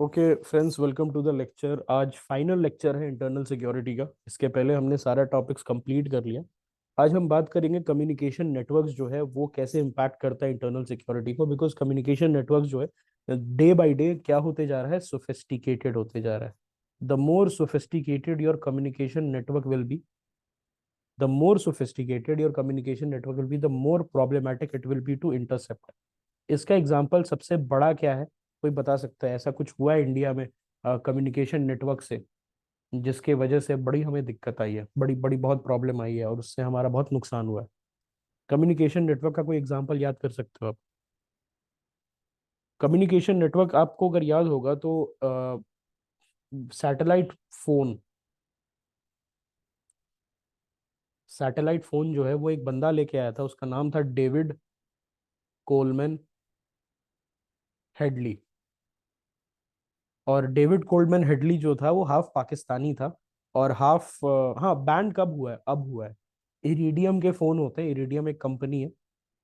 Okay friends, welcome to the lecture. आज final lecture है internal security का। इसके पहले हमने सारा टॉपिक्स कंप्लीट कर लिया। आज हम बात करेंगे कम्युनिकेशन नेटवर्क्स जो है वो कैसे इम्पैक्ट करता है इंटरनल सिक्योरिटी को। बिकॉज कम्युनिकेशन नेटवर्क जो है डे बाय डे क्या होते जा रहा है, सोफिस्टिकेटेड होते जा रहा है। The more sophisticated your communication network will be, the more sophisticated your communication network will be, the more problematic it will be to intercept. इसका एग्जाम्पल सबसे बड़ा क्या है, कोई बता सकता है? ऐसा कुछ हुआ है इंडिया में कम्युनिकेशन नेटवर्क से जिसके वजह से बड़ी हमें दिक्कत आई है, बड़ी बड़ी बहुत प्रॉब्लम आई है और उससे हमारा बहुत नुकसान हुआ है? कम्युनिकेशन नेटवर्क का कोई एग्जाम्पल याद कर सकते हो आप? कम्युनिकेशन नेटवर्क आपको अगर याद होगा तो सैटेलाइट फोन, सैटेलाइट फोन जो है वो एक बंदा लेके आया था, उसका नाम था डेविड कोलमैन हेडली। और डेविड कोल्डमैन हेडली जो था वो हाफ पाकिस्तानी था और हाफ, हाँ, बैंड कब हुआ है? अब हुआ है। इरिडियम के फोन होते हैं, इरिडियम एक कंपनी है,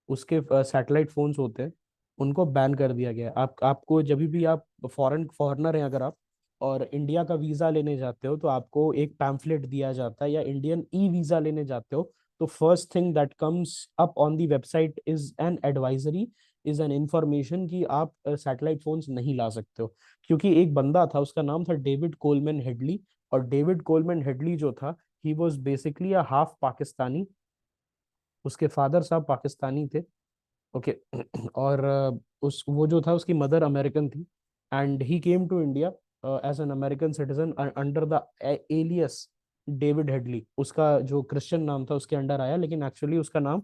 उसके सैटेलाइट फोन्स होते हैं, उनको बैन कर दिया गया है। आपको जब भी आप फॉरेनर हैं अगर आप और इंडिया का वीजा लेने जाते हो तो आपको एक पैम्फलेट दिया जाता है, या इंडियन ई वीजा लेने जाते हो तो first thing that comes up on the website is an advisory, is an information कि आप सैटेलाइट फोन्स नहीं ला सकते हो। क्योंकि एक बंदा था, उसका नाम था डेविड कोलमैन हेडली, और डेविड कोलमैन हेडली जो था he was basically a half Pakistani. उसके फादर साहब पाकिस्तानी थे, ओके। और उस वो जो था उसकी मदर अमेरिकन थी, and he came to India as an American citizen under the alias David Headley. उसका जो क्रिश्चियन नाम था उसके अंडर आया, लेकिन एक्चुअली उसका नाम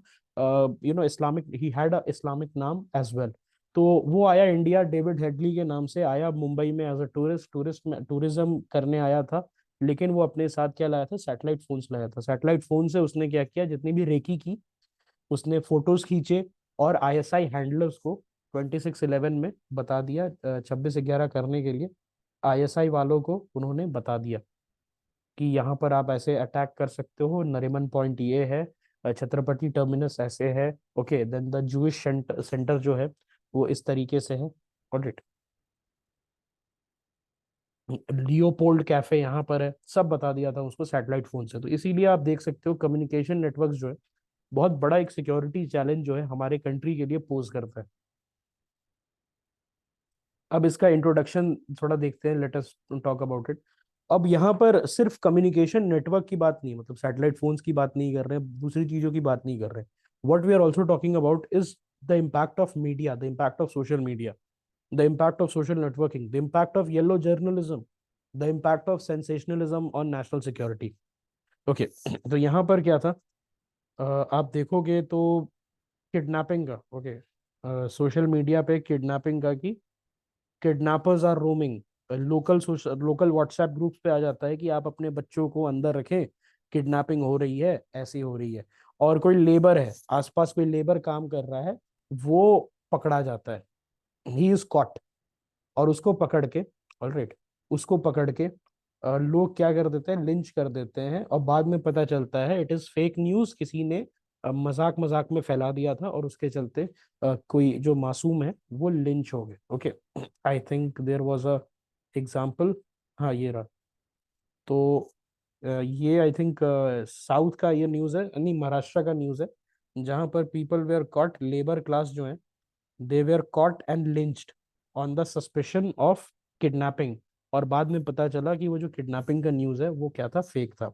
Islamic, he had a Islamic नाम एज वेल। तो वो आया इंडिया डेविड हेडली के नाम से, आया मुंबई में एज अ टूरिस्ट में टूरिज्म करने आया था। लेकिन वो अपने साथ क्या लाया था? सैटेलाइट फोन्स लाया था। सैटेलाइट फोन से उसने क्या किया, जितनी भी रेकी की उसने फोटोज खींचे और आईएसआई हैंडलर्स को 2611 में बता दिया, 2611 करने के लिए आईएसआई वालों को उन्होंने बता दिया कि यहाँ पर आप ऐसे अटैक कर सकते हो, नरीमन पॉइंट ये है, छत्रपति टर्मिनस ऐसे है, okay, then the Jewish centre जो है वो इस तरीके से है, ऑडिट लियोपोल्ड कैफे यहाँ पर है, सब बता दिया था उसको सैटेलाइट फोन से। तो इसीलिए आप देख सकते हो कम्युनिकेशन नेटवर्क जो है बहुत बड़ा एक सिक्योरिटी चैलेंज जो है हमारे कंट्री के लिए पोज करता है। अब इसका इंट्रोडक्शन थोड़ा देखते हैं, let us talk about it. अब यहाँ पर सिर्फ कम्युनिकेशन नेटवर्क की बात नहीं, मतलब सैटेलाइट फोन्स की बात नहीं कर रहे हैं, दूसरी चीजों की बात नहीं कर रहे हैं। What we are also talking about is the impact of media, the impact of social media, the impact of social networking, the impact of yellow journalism, the impact of sensationalism on national security. Okay, तो यहाँ पर क्या था, आप देखोगे तो kidnapping का, okay, social media पे किडनैपिंग का कि kidnappers are roaming, local social local WhatsApp groups पे आ जाता है कि आप अपने बच्चों को अंदर रखें, किडनैपिंग हो रही है, ऐसी हो रही है। और कोई लेबर है आसपास, कोई लेबर काम कर रहा है, वो पकड़ा जाता है, ही इज कॉट, और उसको पकड़ के, ऑलराइट, उसको पकड़ के लोग क्या कर देते हैं, लिंच कर देते हैं, और बाद में पता चलता है इट इज फेक न्यूज, किसी ने मजाक मजाक में फैला दिया था और उसके चलते कोई जो मासूम है वो लिंच हो गए, okay. I think there was a example, हाँ ये रहा। तो ये आई थिंक साउथ का ये न्यूज़ है, नहीं महाराष्ट्र का न्यूज़ है, जहाँ पर people were caught, labour class जो है, they were caught and lynched on the suspicion of kidnapping. और बाद में पता चला कि वो जो किडनैपिंग का न्यूज़ है वो क्या था, फेक था।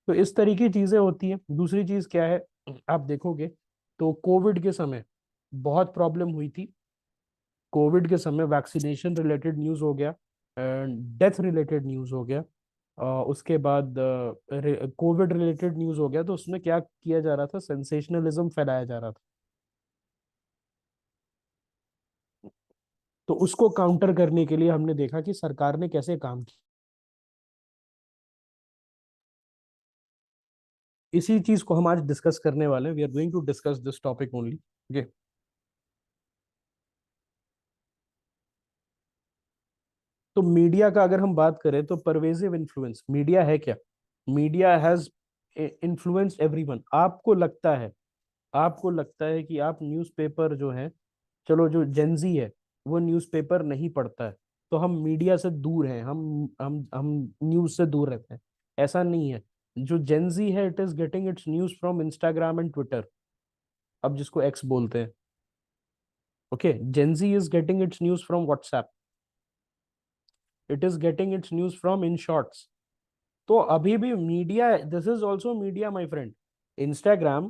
तो इस तरीके की चीज़ें होती हैं। दूसरी चीज़ क्या है, आप देखोगे तो कोविड के समय बहुत प्रॉब्लम हुई थी। कोविड के समय वैक्सीनेशन रिलेटेड न्यूज़ हो गया, डेथ रिलेटेड न्यूज़ हो गया, उसके बाद कोविड रिलेटेड न्यूज़ हो गया, तो उसमें क्या किया जा रहा था, सेंसेशनलिज्म फैलाया जा रहा था। तो उसको काउंटर करने के लिए हमने देखा कि सरकार ने कैसे काम किया। इसी चीज को हम आज डिस्कस करने वाले हैं, we are going to discuss this topic only, okay. तो मीडिया का अगर हम बात करें तो परवेजिव इन्फ्लुएंस मीडिया है क्या? Media has influenced everyone. आपको लगता है कि आप न्यूज़पेपर जो है, चलो जो जेंजी है वो न्यूज़पेपर नहीं पढ़ता है, तो हम मीडिया से दूर हैं, हम न्यूज से दूर रहते हैं। ऐसा नहीं है। जो जेंजी है, it is getting it's news from Instagram and Twitter, अब जिसको एक्स बोलते हैं। Okay, Gen Z is getting it's news from WhatsApp, it is getting it's news from in shorts. तो अभी भी media, this is also media my friend. Instagram,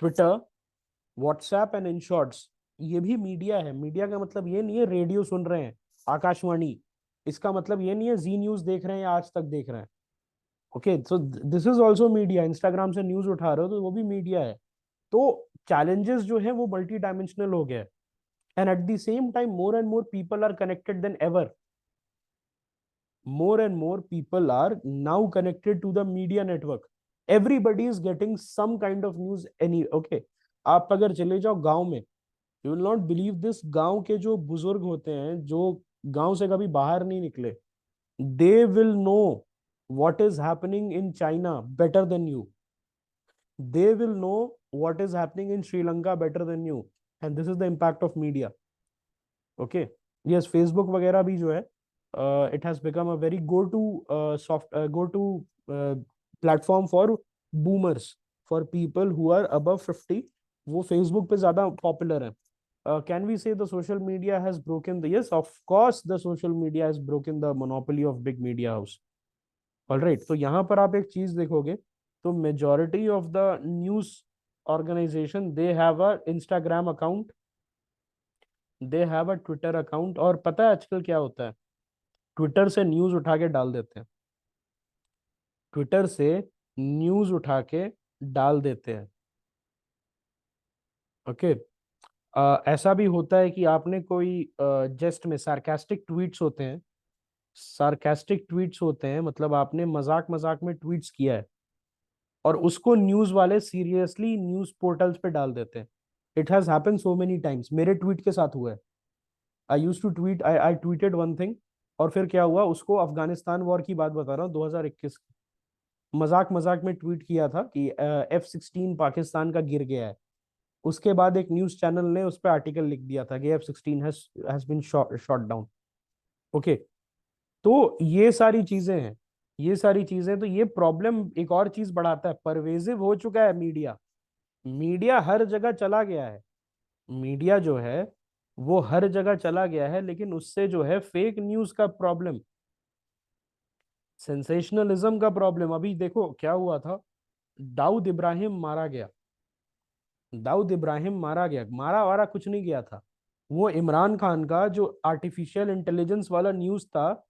Twitter, WhatsApp and in shorts, ये भी media है। Media का मतलब ये नहीं है रेडियो सुन रहे हैं, आकाशवाणी। इसका मतलब ये नहीं है जी न्यूज देख रहे हैं या आज तक देख रहे हैं। Okay, so this is also media. Instagram से न्यूज उठा रहे हो तो वो भी मीडिया है। तो चैलेंजेस जो है वो मल्टी डायमेंशनल हो गया है। And at the same time more and more people are connected than ever. more and more people are now connected to the media network. Everybody is getting some kind of news any, okay। आप अगर चले जाओ गांव में, you will not believe this, गांव के जो बुजुर्ग होते हैं जो गांव से कभी बाहर नहीं निकले, they will know what is happening in China better than you. They will know what is happening in Sri Lanka better than you. And this is the impact of media. Okay, yes, Facebook वगैरह भी जो है, it has become a very go to platform for boomers, for people who are above 50। वो Facebook पे ज्यादा popular है। Can we say the social media has broken the, yes of course the social media has broken the monopoly of big media house। All right, तो यहाँ पर आप एक चीज देखोगे, तो majority of the news organisation they have a Instagram account, they have a Twitter account. और पता है आजकल क्या होता है, ट्विटर से न्यूज उठा के डाल देते हैं, ट्विटर से न्यूज उठा के डाल देते हैं। ओके, ऐसा भी होता है कि आपने कोई जेस्ट में सार्कास्टिक ट्वीट्स होते हैं, सार्कास्टिक ट्वीट्स होते हैं, मतलब आपने मजाक मजाक में ट्वीट्स किया है और उसको न्यूज वाले सीरियसली न्यूज पोर्टल्स पे डाल देते हैं। It has happened so many times, मेरे ट्वीट के साथ हुआ है। I use to tweet, I tweeted one thing, और फिर क्या हुआ, उसको अफगानिस्तान वॉर की बात बता रहा हूँ 2021, मजाक मजाक में ट्वीट किया था कि F-16 पाकिस्तान का गिर गया है। उसके बाद एक न्यूज चैनल ने उस पर आर्टिकल लिख दिया था कि F-16 has been shot down. Okay, तो ये सारी चीजें हैं, ये सारी चीजें, तो ये प्रॉब्लम एक और चीज बढ़ाता है, परवेजिव हो चुका है मीडिया। मीडिया हर जगह चला गया है, मीडिया जो है वो हर जगह चला गया है, लेकिन उससे जो है फेक न्यूज का प्रॉब्लम, सेंसेशनलिज्म का प्रॉब्लम। अभी देखो क्या हुआ था, दाऊद इब्राहिम मारा गया, दाऊद इब्राहिम मारा गया, मारा वारा कुछ नहीं गया था। वो इमरान खान का जो आर्टिफिशियल इंटेलिजेंस वाला न्यूज था,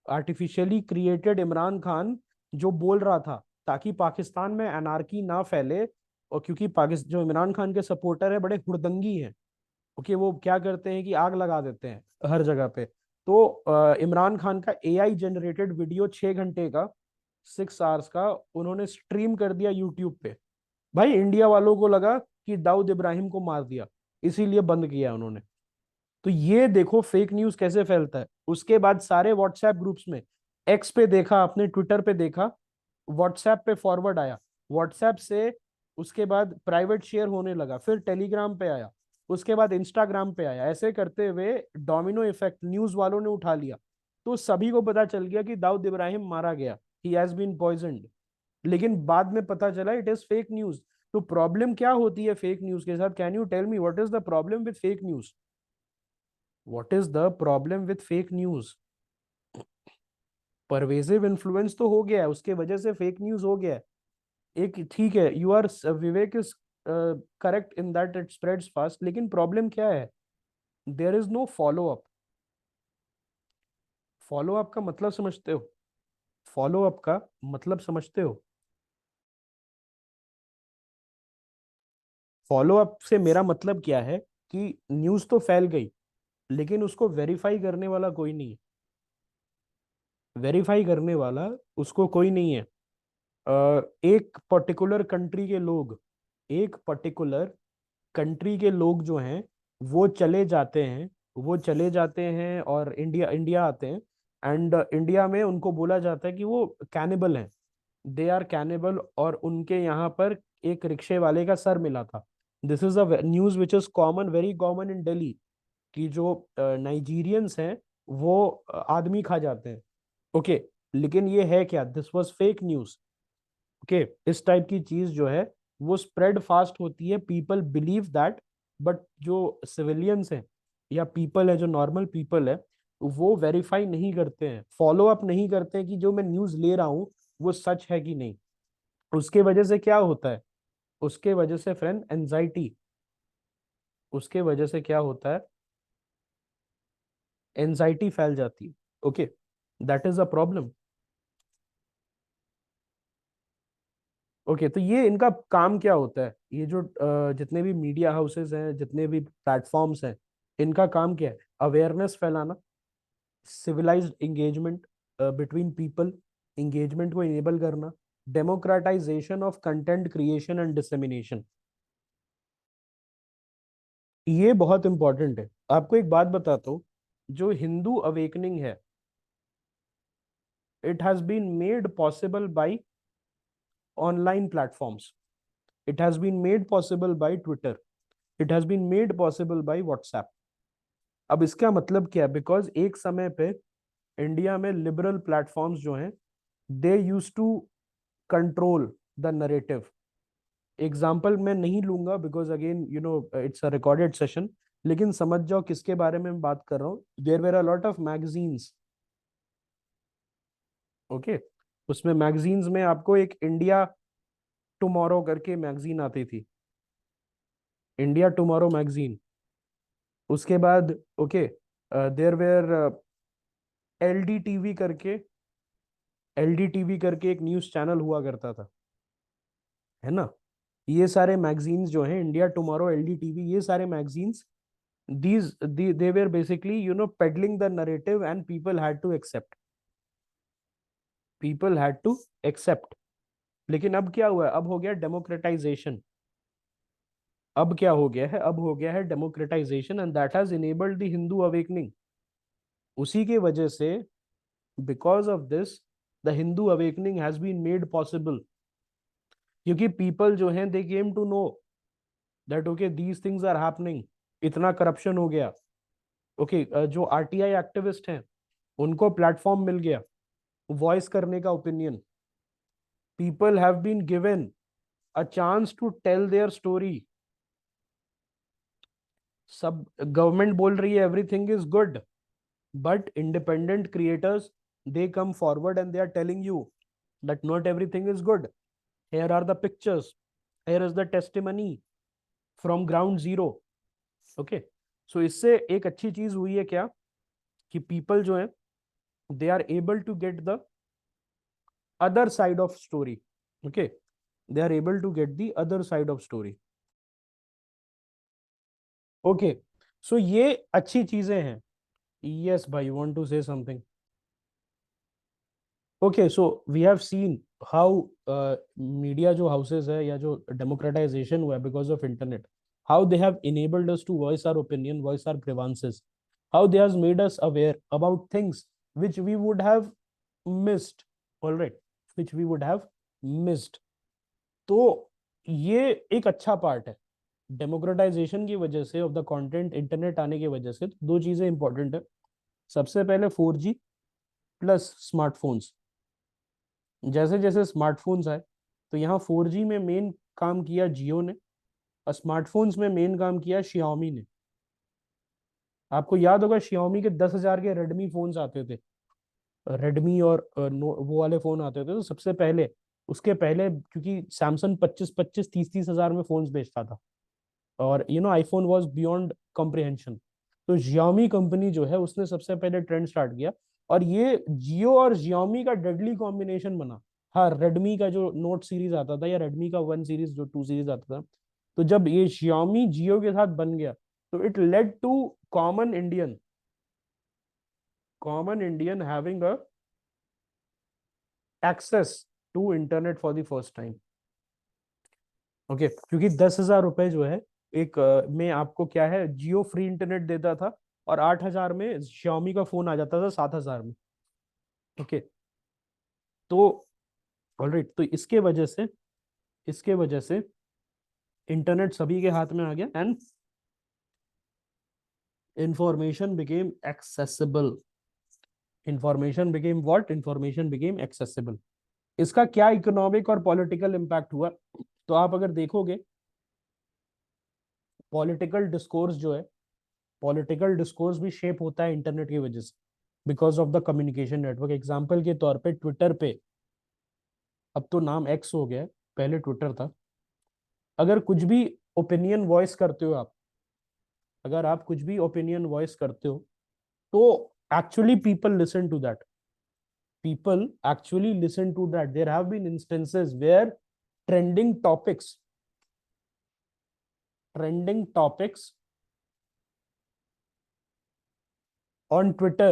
आर्टिफिशियली क्रिएटेड इमरान खान जो बोल रहा था ताकि पाकिस्तान में अनार्की ना फैले। और क्योंकि पाकिस्तान जो इमरान खान के सपोर्टर है बड़े हुड़दंगी हैं, ओके, वो क्या करते हैं कि आग लगा देते हैं हर जगह पे। तो इमरान खान का एआई जनरेटेड वीडियो 6 घंटे का, 6 आवर्स का, उन्होंने स्ट्रीम कर दिया यूट्यूब पे। भाई इंडिया वालों को लगा कि दाऊद इब्राहिम को मार दिया, इसीलिए बंद किया उन्होंने। तो ये देखो फेक न्यूज कैसे फैलता है। उसके बाद सारे व्हाट्सएप ग्रुप्स में, एक्स पे देखा आपने, ट्विटर पे देखा, व्हाट्सएप पे फॉरवर्ड आया, व्हाट्सएप से उसके बाद प्राइवेट शेयर होने लगा, फिर टेलीग्राम पे आया, उसके बाद इंस्टाग्राम पे आया, ऐसे करते हुए डोमिनो इफेक्ट न्यूज वालों ने उठा लिया। तो सभी को पता चल गया कि दाऊद इब्राहिम मारा गया, ही हैज बीन पॉइजन्ड। लेकिन बाद में पता चला इट इज फेक न्यूज। तो प्रॉब्लम क्या होती है फेक न्यूज के साथ, can you tell me what is the problem with fake news? What is the problem with fake news? Pervasive influence तो हो गया है, उसके वजह से फेक न्यूज हो गया है। एक ठीक है, you are, Vivek is correct in that it spreads fast, लेकिन प्रॉब्लम क्या है, there is no follow up. Follow up का मतलब समझते हो? फॉलो अप का मतलब समझते हो? फॉलो अप से मेरा मतलब क्या है कि न्यूज तो फैल गई, लेकिन उसको वेरीफाई करने वाला कोई नहीं है। वेरीफाई करने वाला उसको कोई नहीं है। एक पर्टिकुलर कंट्री के लोग, एक पर्टिकुलर कंट्री के लोग जो हैं वो चले जाते हैं, वो चले जाते हैं और इंडिया इंडिया आते हैं। एंड इंडिया में उनको बोला जाता है कि वो कैनिबल हैं, दे आर कैनिबल, और उनके यहाँ पर एक रिक्शे वाले का सर मिला था। This is a news which is common, very common in Delhi, कि जो नाइजीरियंस हैं वो आदमी खा जाते हैं। ओके, लेकिन ये है क्या, this was fake news. Okay, इस टाइप की चीज जो है वो स्प्रेड फास्ट होती है, पीपल बिलीव दैट। बट जो सिविलियंस हैं या पीपल है, जो नॉर्मल पीपल है, वो वेरीफाई नहीं करते हैं, फॉलो अप नहीं करते हैं कि जो मैं न्यूज ले रहा हूँ वो सच है कि नहीं। उसके वजह से क्या होता है, उसके वजह से फ्रेंड एंजाइटी, उसके वजह से क्या होता है, एंजाइटी फैल जाती है। Okay, that is a problem. Okay, तो ये इनका काम क्या होता है, ये जो जितने भी मीडिया हाउसेस हैं, जितने भी प्लेटफॉर्म्स हैं, इनका काम क्या है, अवेयरनेस फैलाना, civilised engagement between people, engagement को इनेबल करना, democratisation of content creation and dissemination. ये बहुत इंपॉर्टेंट है। आपको एक बात बताता हूँ, जो हिंदू अवेकनिंग है, it has been made possible by online platforms, it has been made possible by Twitter, it has been made possible by WhatsApp. अब इसका मतलब क्या है, बिकॉज एक समय पे इंडिया में लिबरल प्लेटफॉर्म्स जो हैं, they use to control the narrative. Example मैं नहीं लूंगा because again you know it's a recorded session, लेकिन समझ जाओ किसके बारे में मैं बात कर रहा हूँ। There were a lot of magazines. Okay, उसमें मैगजीन्स में आपको एक इंडिया टुमारो करके मैगजीन आती थी, इंडिया टुमारो मैगजीन। उसके बाद ओके, देयर वेर एलडी करके, एलडी करके एक न्यूज चैनल हुआ करता था, है ना। ये सारे मैगजीन्स जो हैं, इंडिया टुमारो, एलडी, ये सारे magazines, these they were basically peddling the narrative and people had to accept। लेकिन अब क्या हुआ है, अब हो गया डेमोक्रेटाइजेशन। अब क्या हो गया है, अब हो गया है democratization, and that has enabled the Hindu awakening. उसी के वजह से, because of this, the Hindu awakening has been made possible, क्योंकि पीपल जो हैं, they came to know that okay these things are happening. इतना करप्शन हो गया। ओके, जो आरटीआई एक्टिविस्ट हैं, उनको प्लेटफॉर्म मिल गया वॉइस करने का, opinion. People have been given a chance to tell their story. सब गवर्नमेंट बोल रही है everything is good, but independent creators, they come forward and they are telling you that not everything is good. Here are the pictures, here is the testimony from ground zero। okay, so इससे एक अच्छी चीज हुई है क्या, कि people जो है, they are able to get the other side of story। okay, they are able to get the other side of story। Okay, so ये अच्छी चीजें हैं। यस भाई, you want to say something. Okay, so we have seen how media जो houses है, या जो democratization हुआ है because of internet, how they have enabled us to voice our opinion, voice our grievances, how they has made us aware about things which we would have missed, all right, which we would have missed। तो ये एक अच्छा part है democratisation की वजह से, of the content, internet आने की वजह से। तो दो चीजें इंपॉर्टेंट है। सबसे पहले 4G प्लस स्मार्टफोन्स। जैसे जैसे स्मार्टफोन्स आए, तो यहाँ 4G में मेन काम किया जियो ने, और स्मार्टफोन्स में मेन काम किया शियोमी ने। आपको याद होगा शियोमी के 10,000 के रेडमी फोन्स आते थे, रेडमी और वो वाले फोन आते थे, तो सबसे पहले, उसके पहले क्योंकि सैमसंग 25-25 30-30 हजार में फोन्स बेचता था, और आईफोन वाज बियॉन्ड कॉम्प्रिहेंशन। तो Xiaomi कंपनी जो है, उसने सबसे पहले ट्रेंड स्टार्ट किया, और ये जियो और Xiaomi का डेडली कॉम्बिनेशन बना। हाँ, रेडमी का जो नोट सीरीज आता था, या रेडमी का 1 सीरीज, जो 2 सीरीज आता था, तो जब ये Xiaomi जियो के साथ बन गया, तो it led to common Indian having a access to internet for the first time. Okay, क्योंकि 10,000 रुपए जो है, एक में आपको क्या है, जियो फ्री इंटरनेट देता था, और 8,000 में Xiaomi का फोन आ जाता था, 7,000 में। ओके, तो ऑलराइट, तो इसके वजह से इंटरनेट सभी के हाथ में आ गया, and information became accessible. Information became what, information became accessible. इसका क्या इकोनॉमिक और पॉलिटिकल इम्पैक्ट हुआ, तो आप अगर देखोगे पॉलिटिकल डिस्कोर्स जो है, पॉलिटिकल डिस्कोर्स भी शेप होता है इंटरनेट की वजह से, because of the communication network. Example के तौर पे ट्विटर पे, अब तो नाम एक्स हो गया है, पहले ट्विटर था, अगर कुछ भी ओपिनियन वॉइस करते हो आप, अगर आप कुछ भी ओपिनियन वॉइस करते हो, तो actually people listen to that, people actually listen to that. There have been instances where trending topics trending topics on Twitter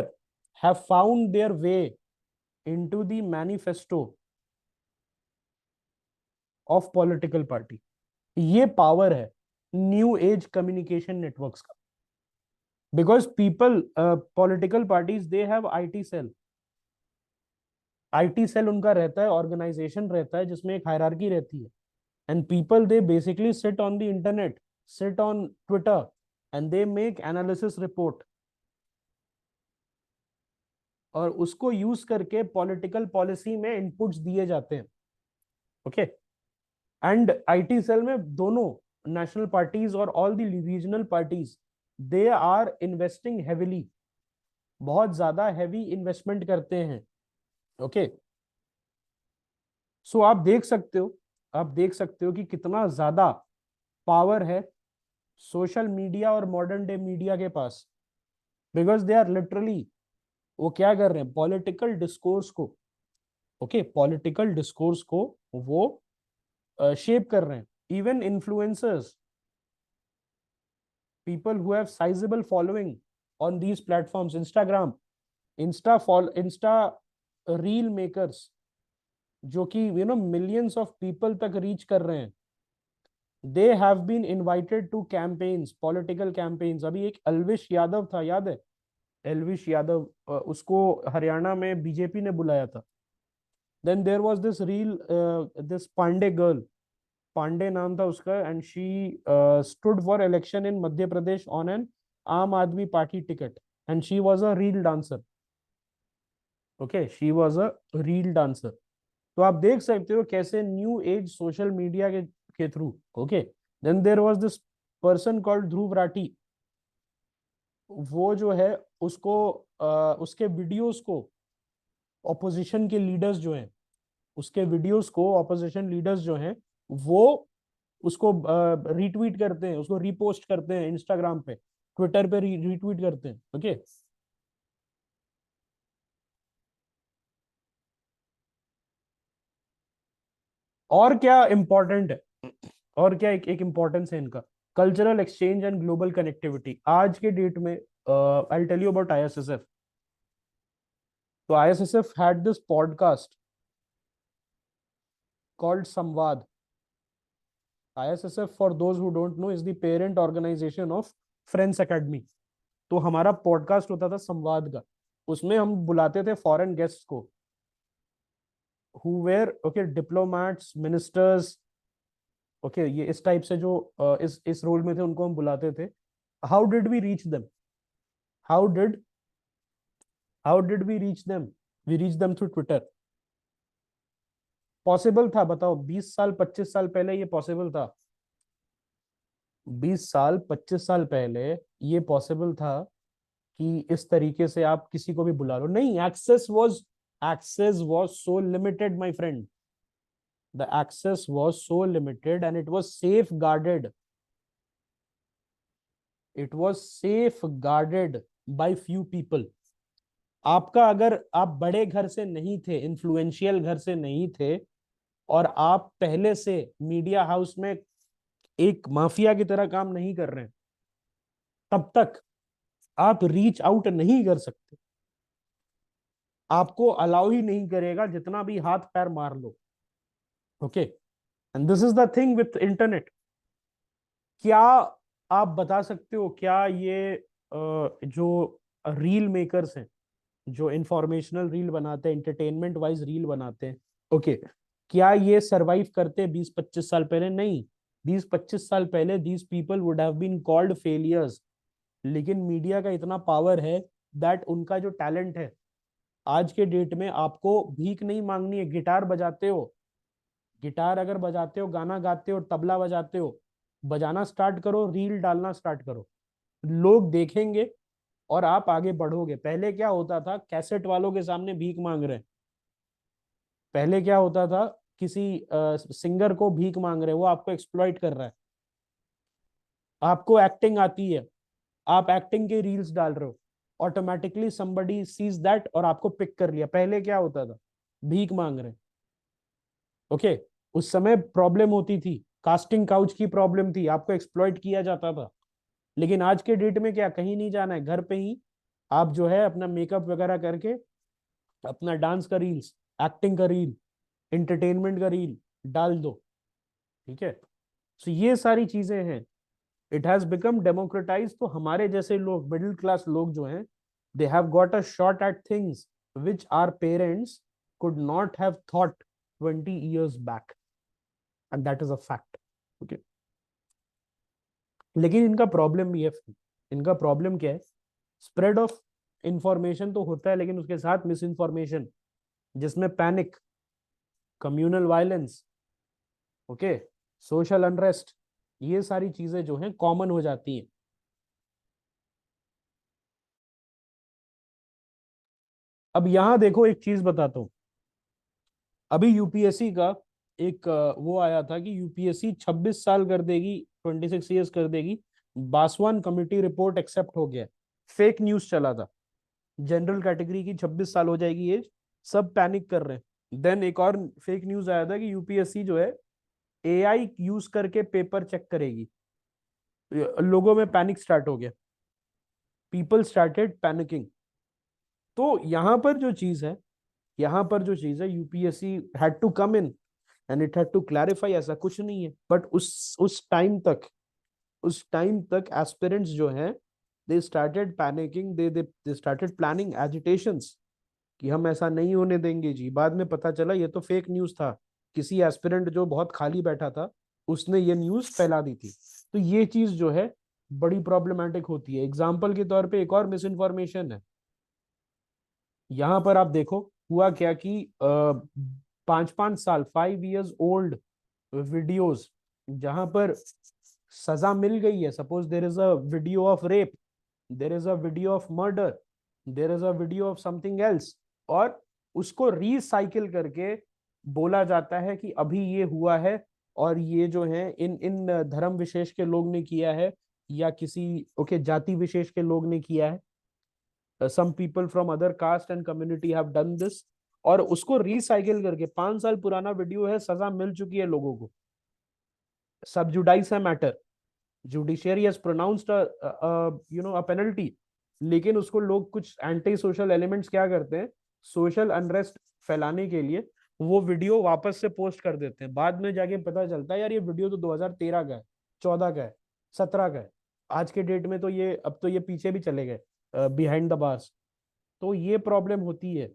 have found their way into the manifesto of political party. ये power है new age communication networks का, because people, political parties, they have IT cell, IT cell उनका रहता है, organisation रहता है जिसमें एक हायरार्की रहती है, and people they basically sit on the internet, sit on Twitter, and they make analysis report, और उसको यूज करके पॉलिटिकल पॉलिसी में इनपुट्स दिए जाते हैं। ओके, एंड आईटी सेल में दोनों नेशनल पार्टीज और all the regional parties, they are investing heavily, बहुत ज्यादा हैवी इन्वेस्टमेंट करते हैं। ओके, सो आप देख सकते हो, आप देख सकते हो कि कितना ज्यादा पावर है सोशल मीडिया और मॉडर्न डे मीडिया के पास, बिकॉज दे आर लिटरली, वो क्या कर रहे हैं, पॉलिटिकल डिस्कोर्स को, ओके, पॉलिटिकल डिस्कोर्स को वो शेप कर रहे हैं। Even influencers, people who have sizeable following on these platforms, Instagram, insta reel makers, जो कि you know millions of people तक रीच कर रहे हैं, they have been invited to campaigns, political campaigns. अभी एक अलविश यादव था, याद है, एलविश यादव, उसको हरियाणा में बीजेपी ने बुलाया था। Then there was this reel, this Pandey girl, Pandey नाम था उसका, and she stood for election in Madhya Pradesh on an Aam Aadmi Party ticket, and she was a reel dancer. Okay, she was a reel dancer. तो आप देख सकते हो कैसे न्यू एज सोशल मीडिया के through. Okay, then there was this person called Dhruv Rathee, वो जो है उसको, उसके वीडियोस को ऑपोजिशन के लीडर्स जो हैं, उसके वीडियोस को ऑपोजिशन लीडर्स जो हैं वो उसको रीट्वीट करते हैं, उसको रीपोस्ट करते हैं इंस्टाग्राम पे, ट्विटर पे रीट्वीट करते हैं। ओके, और क्या इंपॉर्टेंट है, और क्या एक इंपॉर्टेंस है इनका, cultural exchange and global connectivity. आज के डेट में I tell you about ISSF. तो ISSF had this podcast called Samvad. ISSF, for those who don't know, is the parent organization of friends academy. तो हमारा पॉडकास्ट होता था संवाद का, उसमें हम बुलाते थे फॉरेन गेस्ट को, who were okay diplomats, ministers, okay, ये इस टाइप से जो इस रोल में थे उनको हम बुलाते थे। How did we reach them, how did how did we reach them, we reach them through Twitter. Possible था, बताओ, 20 साल 25 साल पहले ये पॉसिबल था? 20 साल 25 साल पहले ये पॉसिबल था कि इस तरीके से आप किसी को भी बुला लो? नहीं, access was so limited my friend, the access was so limited and it was safeguarded by few people. आपका, अगर आप बड़े घर से नहीं थे, इन्फ्लुएंशियल घर से नहीं थे, और आप पहले से मीडिया हाउस में एक माफिया की तरह काम नहीं कर रहे हैं, तब तक आप रीच आउट नहीं कर सकते, आपको अलाउ ही नहीं करेगा जितना भी हाथ पैर मार लो। Okay, and this is the thing with internet. क्या आप बता सकते हो, क्या ये जो रील मेकर्स हैं, जो इंफॉर्मेशनल रील बनाते हैं, इंटरटेनमेंट वाइज रील बनाते हैं, ओके, क्या ये सरवाइव करते 20-25 साल पहले? नहीं, 20-25 साल पहले these people would have been called failures. लेकिन मीडिया का इतना पावर है दैट उनका जो टैलेंट है, आज के डेट में आपको भीख नहीं मांगनी है। गिटार बजाते हो, गिटार अगर बजाते हो, गाना गाते हो, तबला बजाते हो, बजाना स्टार्ट करो, रील डालना स्टार्ट करो, लोग देखेंगे और आप आगे बढ़ोगे। पहले क्या होता था, कैसेट वालों के सामने भीख मांग रहे हैं। पहले क्या होता था, किसी सिंगर को भीख मांग रहे हैं, वो आपको एक्सप्लॉइट कर रहा है। आपको एक्टिंग आती है, आप एक्टिंग के रील्स डाल रहे हो, ऑटोमेटिकली समबडी सीज दैट और आपको पिक कर लिया। पहले क्या होता था, भीख मांग रहे हैं। ओके, उस समय प्रॉब्लम होती थी, कास्टिंग काउच की प्रॉब्लम थी, आपको एक्सप्लॉइट किया जाता था। लेकिन आज के डेट में क्या, कहीं नहीं जाना है, घर पे ही आप जो है अपना मेकअप वगैरह करके अपना डांस का रील्स, एक्टिंग का रील, एंटरटेनमेंट का रील डाल दो। ठीक है, सो ये सारी चीजें हैं। It has become democratise. तो हमारे जैसे लोग, मिडिल क्लास लोग जो हैं, they have got a shot at things which are parents could not have thought 20 years back, and that is a fact. Okay, लेकिन इनका प्रॉब्लम भी है। इनका प्रॉब्लम क्या है, स्प्रेड ऑफ इंफॉर्मेशन तो होता है, लेकिन उसके साथ मिस इन्फॉर्मेशन, जिसमें panic, communal violence, okay, social unrest, ये सारी चीजें जो हैं कॉमन हो जाती हैं। अब यहां देखो, एक चीज बताता हूं। अभी यूपीएससी का एक वो आया था कि यूपीएससी 26 साल कर देगी, 26 years कर देगी। बासवान कमेटी रिपोर्ट एक्सेप्ट हो गया। फेक न्यूज चला था, जनरल कैटेगरी की 26 साल हो जाएगी एज, सब पैनिक कर रहे हैं। देन एक और फेक न्यूज आया था कि यूपीएससी जो है एआई यूज करके पेपर चेक करेगी। लोगों में पैनिक स्टार्ट हो गया, पीपल स्टार्टेड पैनिकिंग। तो यहाँ पर जो चीज है, यहाँ पर जो चीज है, UPSC had to come in and it had to clarify. ऐसा कुछ नहीं है, बट उस टाइम तक एस्पिरेंट्स जो हैं, they started panicking, they started planning agitations कि हम ऐसा नहीं होने देंगे जी। बाद में पता चला ये तो फेक न्यूज था, किसी एस्पिरेंट जो बहुत खाली बैठा था, उसने ये न्यूज फैला दी थी। तो ये चीज जो है बड़ी प्रॉब्लमेटिक होती है। एग्जाम्पल के तौर पे एक और मिस इन्फॉर्मेशन है। यहाँ पर आप देखो, हुआ क्या कि 5-5 साल, 5 years ओल्ड वीडियोस, जहां पर सजा मिल गई है, suppose there is a video of rape, there is a video of murder, there is a video of something else, और उसको रिसाइकिल करके बोला जाता है कि अभी ये हुआ है, और ये जो है इन इन धर्म विशेष के लोग ने किया है, या किसी जाति विशेष के लोग ने किया है, some people from other caste and community have done this. और उसको रिसाइकिल करके, 5 साल पुराना वीडियो है, सजा मिल चुकी है लोगों को, सब जुडाइस है matter, judiciary has pronounced a penalty. लेकिन उसको लोग, कुछ एंटी सोशल एलिमेंट्स क्या करते हैं, सोशल अनरेस्ट फैलाने के लिए वो वीडियो वापस से पोस्ट कर देते हैं। बाद में जाके पता चलता है यार ये वीडियो तो 2013 का है, 14 का है, 17 का है। आज के डेट में तो ये, अब तो ये पीछे भी चले गए, बिहाइंड द बार्स। तो ये प्रॉब्लम होती है।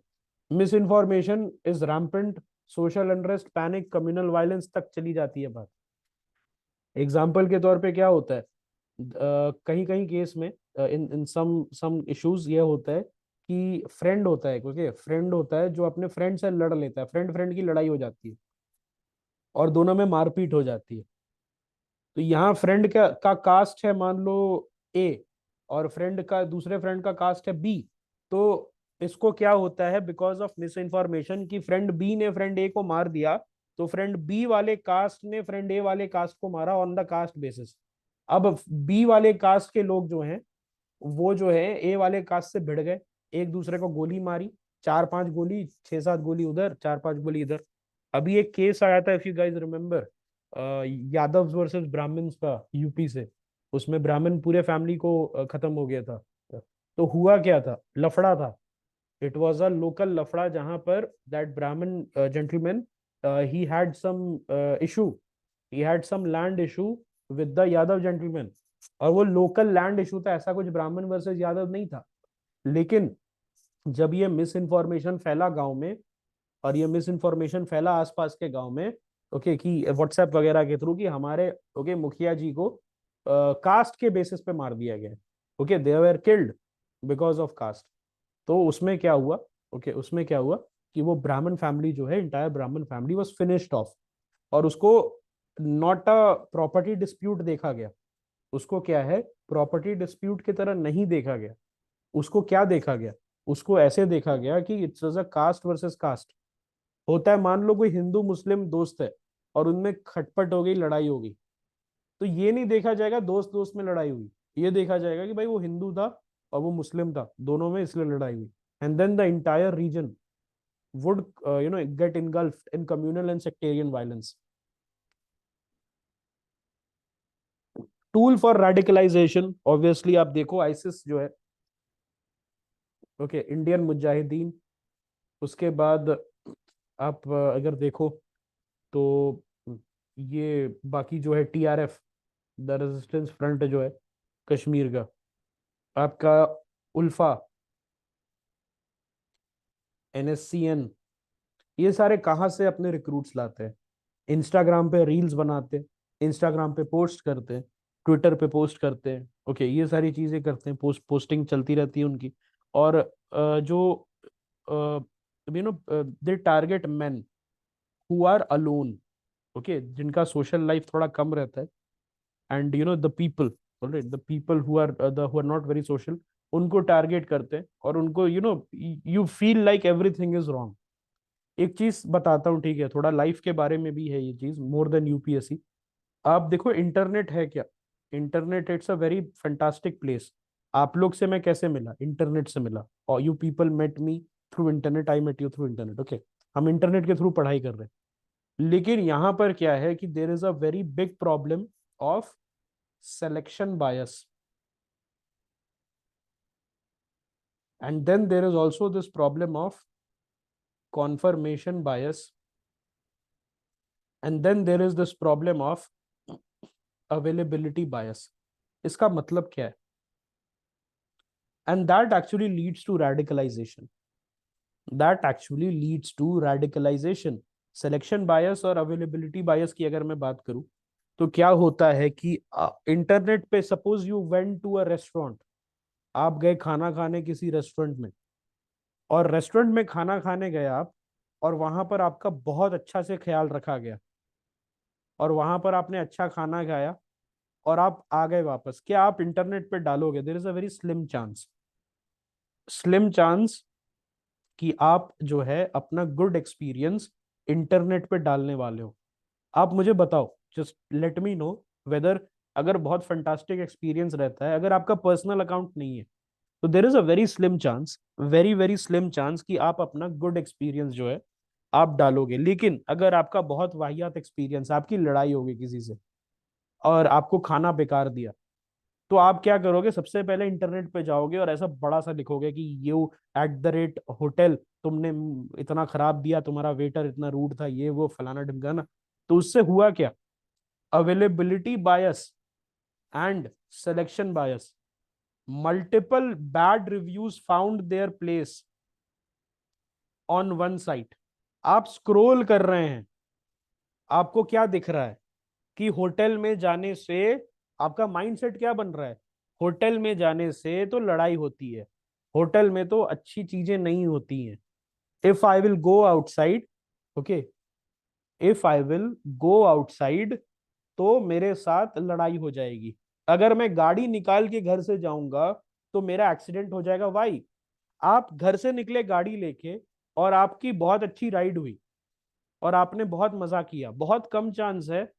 Miss information is rampant, social unrest, panic, communal violence तक चली जाती है बात। एग्जाम्पल के तौर पे क्या होता है, कहीं कहीं केस में, इन इन सम इश्यूज ये होता है कि फ्रेंड होता है, क्योंकि फ्रेंड होता है जो अपने फ्रेंड से लड़ लेता है, फ्रेंड फ्रेंड की लड़ाई हो जाती है और दोनों में मारपीट हो जाती है। तो यहाँ फ्रेंड का कास्ट है मान लो ए, और फ्रेंड का, दूसरे फ्रेंड का कास्ट है बी। तो इसको क्या होता है, बिकॉज ऑफ मिस इन्फॉर्मेशन कि फ्रेंड बी ने फ्रेंड ए को मार दिया, तो फ्रेंड बी वाले कास्ट ने फ्रेंड ए वाले कास्ट को मारा ऑन द कास्ट बेसिस। अब बी वाले कास्ट के लोग जो हैं, वो जो है ए वाले कास्ट से भिड़ गए, एक दूसरे को गोली मारी, 4-5 गोली, 6-7 गोली उधर, 4-5 गोली इधर। अभी एक केस आया था, if you guys remember, Yadav versus Brahmins का, यूपी से। उसमें ब्राह्मण पूरे फैमिली को खत्म हो गया था। तो हुआ क्या था, लफड़ा था। इट वाज अ लोकल लफड़ा, जहां पर that Brahmin gentleman, he had some issue, he had some land issue with the Yadav gentleman. और वो लोकल लैंड इशू था, ऐसा कुछ ब्राह्मण वर्सेस यादव नहीं था। लेकिन जब ये मिस इन्फॉर्मेशन फैला गांव में, और ये मिस इन्फॉर्मेशन फैला आसपास के गांव में, ओके, कि व्हाट्सएप वगैरह के थ्रू, कि हमारे मुखिया जी को कास्ट के बेसिस पे मार दिया गया, okay, they were killed because of caste. तो उसमें क्या हुआ, ओके, उसमें क्या हुआ कि वो ब्राह्मण फैमिली जो है, इंटायर ब्राह्मण फैमिली वाज फिनिश्ड ऑफ, और उसको नॉट अ प्रॉपर्टी डिस्प्यूट देखा गया। उसको क्या है, प्रॉपर्टी डिस्प्यूट की तरह नहीं देखा गया। उसको क्या देखा गया, उसको ऐसे देखा गया कि it's a caste versus caste. होता है, मान लो कोई हिंदू मुस्लिम दोस्त है और उनमें खटपट हो गई, लड़ाई हो गई, तो ये नहीं देखा जाएगा दोस्त दोस्त में लड़ाई हुई, ये देखा जाएगा कि भाई वो हिंदू था और वो मुस्लिम था, दोनों में इसलिए लड़ाई हुई। And then the entire region would get engulfed in communal and sectarian violence. Tool for radicalisation, obviously आप देखो आईसिस जो है, ओके, इंडियन मुजाहिदीन। उसके बाद आप अगर देखो तो ये बाकी जो है टीआरएफ, द रेजिस्टेंस फ्रंट जो है कश्मीर का, आपका उल्फा, एनएससीएन, ये सारे कहाँ से अपने रिक्रूट्स लाते हैं? इंस्टाग्राम पे रील्स बनाते हैं, इंस्टाग्राम पे पोस्ट करते हैं, ट्विटर पे पोस्ट करते हैं, ओके, ये सारी चीजें करते हैं, पोस्टिंग चलती रहती है उनकी। और जो you know they target men who are alone, okay, जिनका सोशल लाइफ थोड़ा कम रहता है, and the people, alright, the people who are not very social, उनको टारगेट करते हैं, और उनको you feel like everything is wrong. एक चीज बताता हूँ, ठीक है, थोड़ा लाइफ के बारे में भी है ये चीज, मोर देन यूपीएससी। आप देखो इंटरनेट है क्या, internet it's a very fantastic place. आप लोग से मैं कैसे मिला, इंटरनेट से मिला, और you people met me through internet, I met you through internet, okay. हम इंटरनेट के थ्रू पढ़ाई कर रहे हैं, लेकिन यहाँ पर क्या है कि there is a very big problem of selection bias, and then there is also this problem of confirmation bias, and then there is this problem of availability bias. इसका मतलब क्या है? And that actually leads to radicalization, that actually leads to radicalization. Selection bias और availability बायस की अगर मैं बात करूं, तो क्या होता है कि इंटरनेट पे suppose you went to a restaurant, आप गए खाना खाने किसी रेस्टोरेंट में, और रेस्टोरेंट में खाना खाने गए आप, और वहां पर आपका बहुत अच्छा से ख्याल रखा गया, और वहां पर आपने अच्छा खाना खाया, और आप आ गए वापस, क्या आप इंटरनेट पे डालोगे? There is a very slim chance, slim chance कि आप जो है अपना गुड एक्सपीरियंस इंटरनेट पे डालने वाले हो। आप मुझे बताओ, just let me know whether, अगर बहुत फंटास्टिक एक्सपीरियंस रहता है, अगर आपका पर्सनल अकाउंट नहीं है, तो देर is a very slim chance, very very slim chance कि आप अपना गुड एक्सपीरियंस जो है आप डालोगे। लेकिन अगर आपका बहुत वाहियात एक्सपीरियंस, आपकी लड़ाई होगी किसी से और आपको खाना बेकार दिया, तो आप क्या करोगे? सबसे पहले इंटरनेट पे जाओगे और ऐसा बड़ा सा लिखोगे कि यू @होटल, तुमने इतना खराब दिया, तुम्हारा वेटर इतना रूड था, ये वो फलाना ढिमकाना। तो उससे हुआ क्या? Availability bias and selection bias, multiple bad reviews found their place on one site. आप स्क्रोल कर रहे हैं, आपको क्या दिख रहा है कि होटल में जाने से आपका माइंडसेट क्या बन रहा है? होटल में जाने से तो लड़ाई होती है, होटल में तो अच्छी चीजें नहीं होती हैं। If I will go outside, okay, if I will go outside, तो मेरे साथ लड़ाई हो जाएगी। अगर मैं गाड़ी निकाल के घर से जाऊंगा तो मेरा एक्सीडेंट हो जाएगा। वाई? आप घर से निकले गाड़ी लेके, और आपकी बहुत अच्छी राइड हुई, और आपने बहुत मजा किया, बहुत कम चांस है,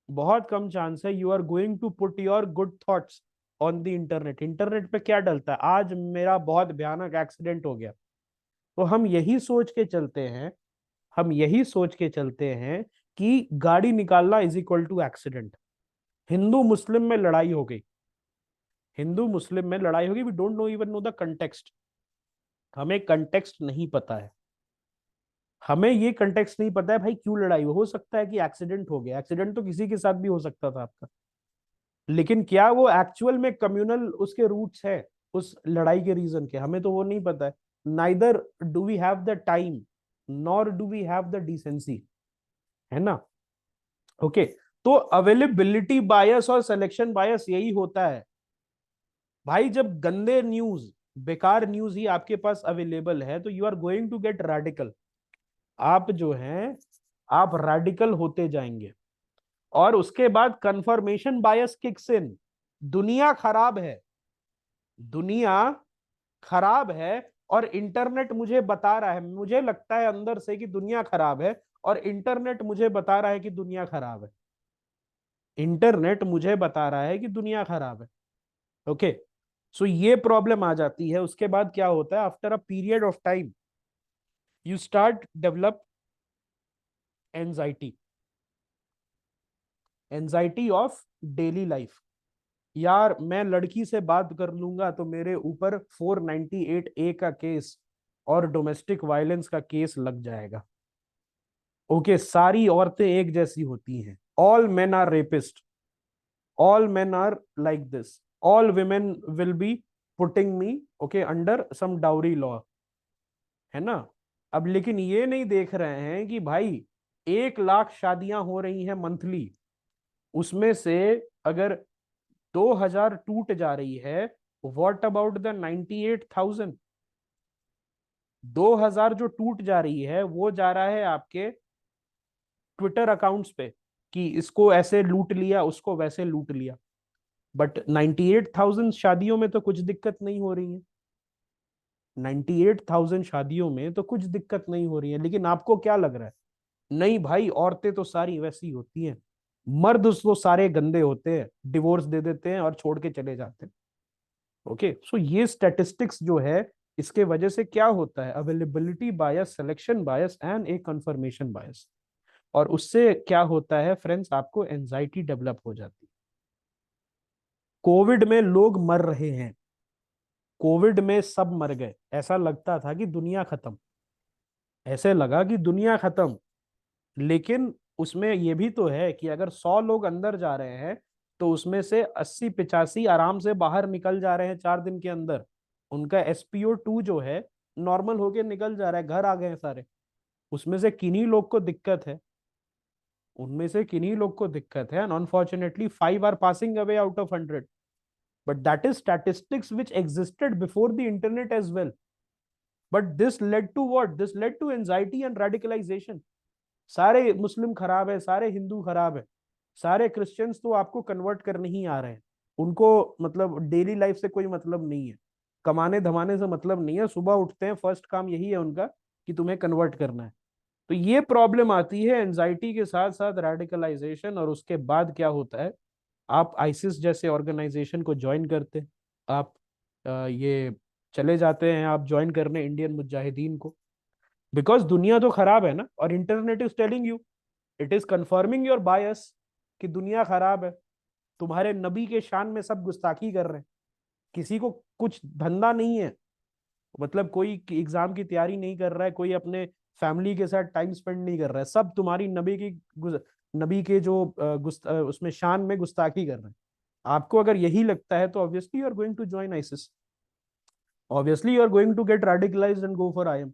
बहुत कम चांस है you are going to put your good thoughts on the internet. Internet पे क्या डलता है? आज मेरा बहुत भयानक एक्सीडेंट हो गया, तो हम यही सोच के चलते हैं, हम यही सोच के चलते हैं कि गाड़ी निकालना is equal to accident. Hindu Muslim में लड़ाई हो गई, हिंदू मुस्लिम में लड़ाई होगी, we don't know even know the context. हमें कंटेक्स्ट नहीं पता है, हमें ये कंटेक्स्ट नहीं पता है भाई क्यों लड़ाई हो सकता है कि एक्सीडेंट हो गया, एक्सीडेंट तो किसी के साथ भी हो सकता था आपका, लेकिन क्या वो एक्चुअल में कम्युनल उसके रूट्स है उस लड़ाई के रीजन के? हमें तो वो नहीं पता है। Neither do we have the time, nor do we have the decency, है ना? ओके, तो अवेलेबिलिटी बायस और सिलेक्शन बायस यही होता है भाई। जब गंदे न्यूज, बेकार न्यूज ही आपके पास अवेलेबल है, तो you are going to get radical. आप जो हैं, आप रेडिकल होते जाएंगे। और उसके बाद कंफर्मेशन बायस किक्स इन। दुनिया खराब है, दुनिया खराब है, और इंटरनेट मुझे बता रहा है, मुझे लगता है अंदर से कि दुनिया खराब है, और इंटरनेट मुझे बता रहा है कि दुनिया खराब है। इंटरनेट मुझे बता रहा है कि दुनिया खराब है। ओके, सो ये प्रॉब्लम आ जाती है। उसके बाद क्या होता है, after a period of time you start develop anxiety, anxiety of daily life. यार मैं लड़की से बात कर लूंगा तो मेरे ऊपर 498A का केस और डोमेस्टिक वायलेंस का केस लग जाएगा। ओके, सारी औरतें एक जैसी होती हैं, all men are rapist, all men are like this, all women will be putting me okay under some dowry law, है ना। अब लेकिन ये नहीं देख रहे हैं कि भाई 1 लाख शादियां हो रही हैं मंथली, उसमें से अगर 2,000 टूट जा रही है, व्हाट अबाउट द 98,000? 2,000 जो टूट जा रही है वो जा रहा है आपके ट्विटर अकाउंट्स पे कि इसको ऐसे लूट लिया, उसको वैसे लूट लिया। बट 98,000 शादियों में तो कुछ दिक्कत नहीं हो रही है, 98,000 शादियों में तो कुछ दिक्कत नहीं हो रही है। लेकिन आपको क्या लग रहा है, नहीं भाई औरतें तो सारी वैसी होती हैं, मर्द तो सारे गंदे होते हैं, डिवोर्स दे देते हैं और छोड़ के चले जाते हैं। ओके, सो ये स्टैटिस्टिक्स जो है, इसके वजह से क्या होता है, availability bias, selection bias and एक कंफर्मेशन बायस। और उससे क्या होता है फ्रेंड्स, आपको एंजाइटी डेवलप हो जाती है। कोविड में लोग मर रहे हैं, कोविड में सब मर गए, ऐसा लगता था कि दुनिया खत्म, ऐसे लगा कि दुनिया खत्म। लेकिन उसमें ये भी तो है कि अगर 100 लोग अंदर जा रहे हैं तो उसमें से 80-85 आराम से बाहर निकल जा रहे हैं 4 दिन के अंदर। उनका SpO2 जो है नॉर्मल होके निकल जा रहा है, घर आ गए हैं सारे। उसमें से किन्हीं लोग को दिक्कत है, उनमें से किन्हीं लोग को दिक्कत है, and unfortunately 5 are passing away out of 100। But that is statistics which existed before the internet as well. But this led to what, this led to anxiety and radicalization. सारे मुस्लिम खराब है, सारे हिंदू खराब है, सारे क्रिश्चियंस तो आपको कन्वर्ट करने ही आ रहे हैं, उनको मतलब डेली लाइफ से कोई मतलब नहीं है, कमाने धमाने से मतलब नहीं है, सुबह उठते हैं फर्स्ट काम यही है उनका कि तुम्हें कन्वर्ट करना है। तो ये प्रॉब्लम आती है एंजाइटी के साथ साथ रेडिकलाइजेशन। और उसके बाद क्या होता है, आप आईसिस जैसे ऑर्गेनाइजेशन को ज्वाइन करते हैं, आप ये चले जाते हैं आप ज्वाइन करने इंडियन मुजाहिदीन को, बिकॉज दुनिया तो खराब है ना, और internet is telling you, it is confirming your bias कि दुनिया खराब है। तुम्हारे नबी के शान में सब गुस्ताखी कर रहे हैं, किसी को कुछ धंधा नहीं है, मतलब कोई एग्जाम की तैयारी नहीं कर रहा है, कोई अपने फैमिली के साथ टाइम स्पेंड नहीं कर रहा है, सब तुम्हारी नबी के जो उसमें शान में गुस्ताखी कर रहे हैं। आपको अगर यही लगता है तो obviously you are going to join ISIS, obviously you are going to get radicalized and go for IM,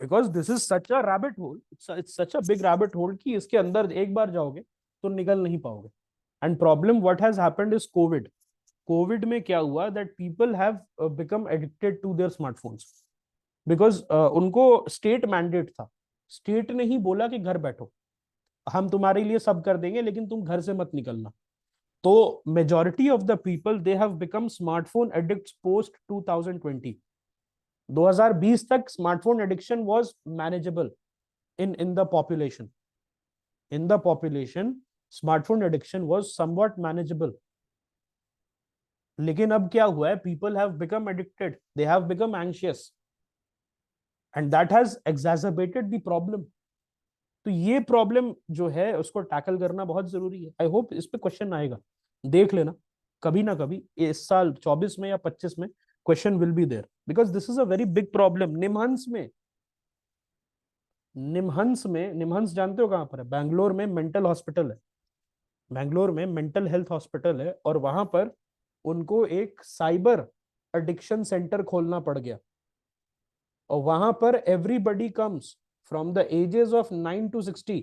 because this is such a rabbit hole, it's such a big rabbit hole कि इसके अंदर एक बार जाओगे तो निकल नहीं पाओगे। And problem what has happened is covid. Covid में क्या हुआ that people have become addicted to their smartphones, because उनको स्टेट मैंडेट था, स्टेट ने ही बोला कि घर बैठो, हम तुम्हारे लिए सब कर देंगे लेकिन तुम घर से मत निकलना। तो majority of the people they have become smartphone addicts post 2020। 2020 तक smartphone addiction was manageable in the population, in the population smartphone addiction was somewhat manageable। लेकिन अब क्या हुआ है, people have become addicted, they have become anxious, and that has exacerbated the problem। तो ये problem जो है उसको टैकल करना बहुत जरूरी है। आई होप इस पे क्वेश्चन आएगा, देख लेना कभी ना कभी इस साल 24 में या 25 में question will be there, because this is a very big problem. NIMHANS में, निमहंस जानते हो कहां पर है, बैंगलोर में मेंटल हॉस्पिटल है, बैंगलोर में मेंटल हेल्थ हॉस्पिटल है, और वहां पर उनको एक साइबर एडिक्शन सेंटर खोलना पड़ गया। और वहां पर everybody comes from the ages of 9 to 60,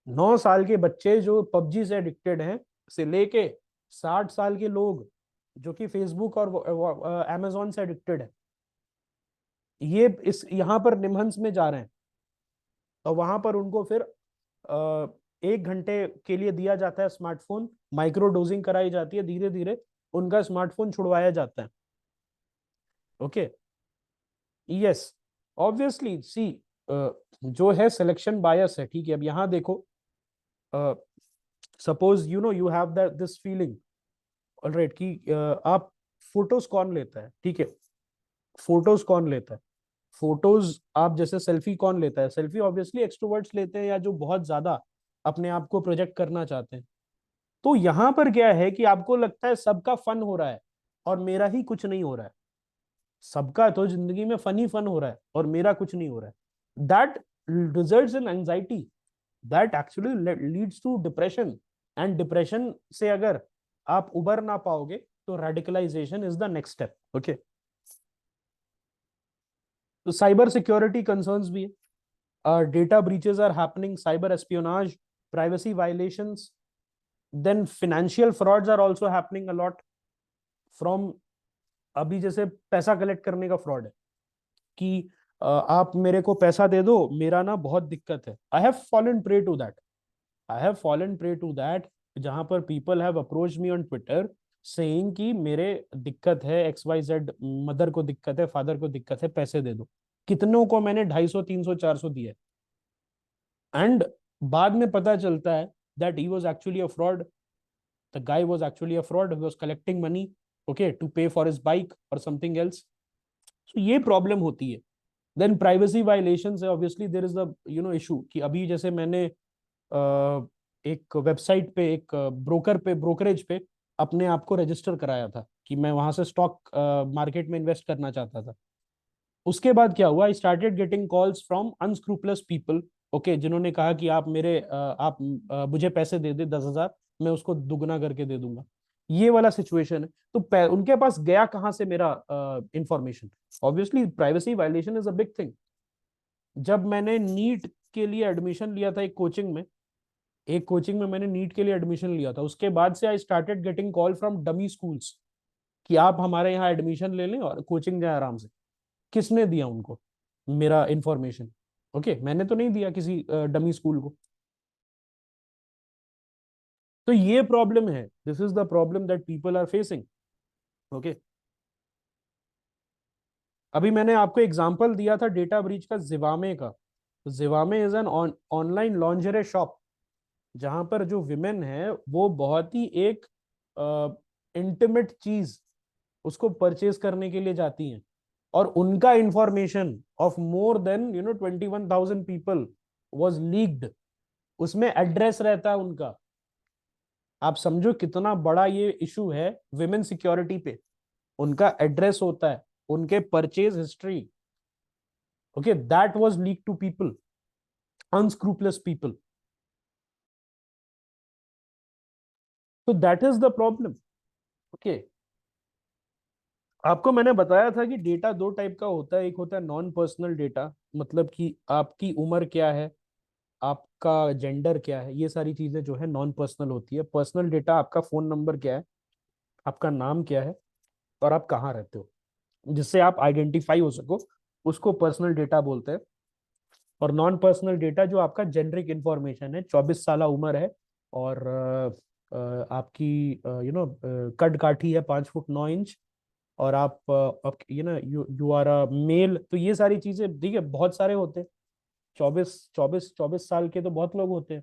9 साल के बच्चे जो पबजी से एडिक्टेड हैं से लेके 60 साल के लोग, जो कि फेसबुक और अमेजोन से एडिक्टेड है, ये इस यहाँ पर निमहंस में जा रहे हैं, और वहां पर उनको फिर 1 घंटे के लिए दिया जाता है स्मार्टफोन, माइक्रो डोजिंग कराई जाती है, धीरे धीरे उनका स्मार्टफोन छुड़वाया जाता है। ओके, यस, ऑब्वियसली सी, जो है सिलेक्शन बायस है, ठीक है। अब यहाँ देखो, suppose you know you have that this feeling, alright, कि आप फोटोज कौन लेता है, ठीक है, फोटोज कौन लेता है, फोटोज आप जैसे सेल्फी कौन लेता है, सेल्फी ऑब्वियसली एक्सट्रोवर्ट्स लेते हैं, या जो बहुत ज्यादा अपने आप को प्रोजेक्ट करना चाहते हैं। तो यहां पर क्या है कि आपको लगता है सबका फन हो रहा है और मेरा ही कुछ नहीं हो रहा है, सबका तो जिंदगी में फन ही फन हो रहा है और मेरा कुछ नहीं हो रहा है। That results in anxiety, that actually leads to depression, and depression से अगर आप उबर ना पाओगे तो radicalization is the next step. Okay, तो साइबर सिक्योरिटी कंसर्न्स भी है, data breaches are happening, cyber espionage, privacy violations, then financial frauds are also happening a lot from, अभी जैसे पैसा कलेक्ट करने का फ्रॉड है कि आप मेरे को पैसा दे दो, मेरा ना बहुत दिक्कत है। I have fallen prey to that, I have fallen prey to that, जहां पर people have approached me on Twitter saying कि मेरे दिक्कत है XYZ, मदर को दिक्कत है, फादर को दिक्कत है, पैसे दे दो। कितनों को मैंने 250, 300, 400 दिए, एंड बाद में पता चलता है that he was actually a fraud, the guy was actually a fraud, he was collecting money, okay, to pay for his bike और समथिंग एल्स। तो ये प्रॉब्लम होती है। देन प्राइवेसी वायलेशन है, obviously there is the issue कि अभी जैसे मैंने एक वेबसाइट पे, एक ब्रोकर पे, ब्रोकरेज पे अपने आप को रजिस्टर कराया था कि मैं वहां से स्टॉक मार्केट में इन्वेस्ट करना चाहता था। उसके बाद क्या हुआ, I started getting calls from unscrupulous people, okay, जिन्होंने कहा कि आप मेरे आप मुझे पैसे दे दे 10,000, मैं उसको दुगना करके दे दूंगा। ये वाला सिचुएशन है। तो उनके पास गया कहाँ से मेरा information? Obviously privacy violation is a big thing. जब मैंने नीट के लिए एडमिशन लिया था एक कोचिंग में, एक कोचिंग में मैंने नीट के लिए एडमिशन लिया था, उसके बाद से आई started getting call from dummy schools कि आप हमारे यहाँ एडमिशन ले लें और कोचिंग जाए आराम से। किसने दिया उनको मेरा इंफॉर्मेशन? ओके, मैंने तो नहीं दिया किसी डमी स्कूल को। तो ये प्रॉब्लम है, this is the problem that people are facing. Okay, अभी मैंने आपको एग्जांपल दिया था डेटा ब्रीच का, जिवामे का। तो Zivame is an online lingerie shop, जहां पर जो विमेन है वो बहुत ही एक इंटीमेट चीज उसको परचेज करने के लिए जाती हैं, और उनका information of more than 21,000 people was leaked. उसमें एड्रेस रहता है उनका। आप समझो कितना बड़ा ये इशू है विमेन सिक्योरिटी पे। उनका एड्रेस होता है, उनके purchase history, okay, that was leak to people, unscrupulous people. तो that is the problem. Okay, आपको मैंने बताया था कि डेटा दो टाइप का होता है, एक होता है नॉन पर्सनल डेटा, मतलब कि आपकी उम्र क्या है, आपका जेंडर क्या है, ये सारी चीजें जो है नॉन पर्सनल होती है। पर्सनल डेटा आपका फोन नंबर क्या है, आपका नाम क्या है, और आप कहाँ रहते हो, जिससे आप आइडेंटिफाई हो सको, उसको पर्सनल डेटा बोलते हैं। और नॉन पर्सनल डेटा जो आपका जेनरिक इंफॉर्मेशन है, 24 साल उम्र है, और आपकी कद काठी है 5 फुट 9 इंच, और आप you you are a male, तो ये सारी चीजें, ठीक है, बहुत सारे होते हैं। 24 साल के तो बहुत लोग होते हैं,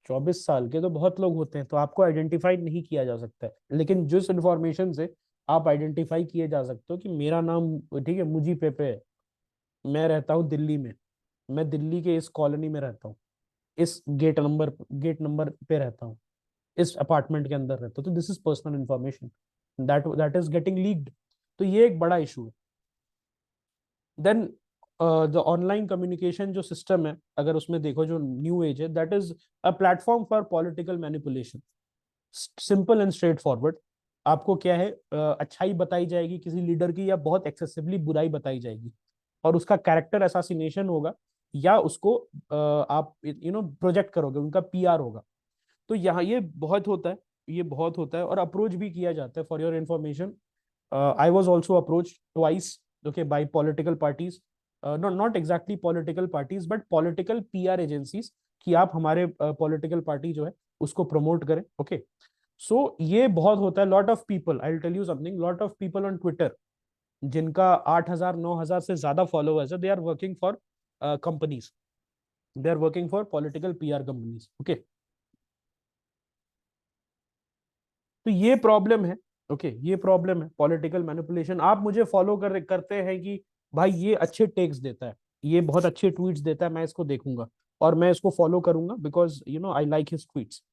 24 साल के तो बहुत लोग होते हैं, तो आपको आइडेंटिफाई नहीं किया जा सकता है। लेकिन जिस इंफॉर्मेशन से आप आइडेंटिफाई किए जा सकते हो कि मेरा नाम, ठीक है, मुजी पेपे है, मैं रहता हूँ दिल्ली में, मैं दिल्ली के इस कॉलोनी में रहता हूँ, इस गेट नंबर पे रहता हूँ, इस अपार्टमेंट के अंदर रहता हूँ, तो this is personal information, that is getting leaked. तो ये एक बड़ा इशू है। देन द ऑनलाइन कम्युनिकेशन जो सिस्टम है, अगर उसमें देखो, जो न्यू एज है, that is a platform for political manipulation, simple and straight forward. आपको क्या है, अच्छाई बताई जाएगी किसी लीडर की, या बहुत एक्सेसिवली बुराई बताई जाएगी, और उसका कैरेक्टर असैसिनेशन होगा, या उसको आप प्रोजेक्ट करोगे, उनका PR होगा। तो यहाँ ये बहुत होता है। ये बहुत होता है, और अप्रोच भी किया जाता है। For your information, I was also approach twice, okay, by political parties, not not exactly political parties but political PR agencies, कि आप हमारे पॉलिटिकल पार्टी जो है उसको प्रमोट करें। ओके, सो ये बहुत होता है। Lot of people, I will tell you something, lot of people on Twitter जिनका 8,000 9,000 से ज्यादा फॉलोअर्स है, they are working for companies, they are working for political PR companies. Okay, तो ये प्रॉब्लम है। ओके, ये प्रॉब्लम है पॉलिटिकल मैनिपुलेशन। आप मुझे फॉलो करते हैं कि भाई ये अच्छे टेक्स देता है, ये बहुत अच्छे ट्वीट्स देता है, मैं इसको देखूंगा और मैं इसको फॉलो करूंगा because I like his tweets.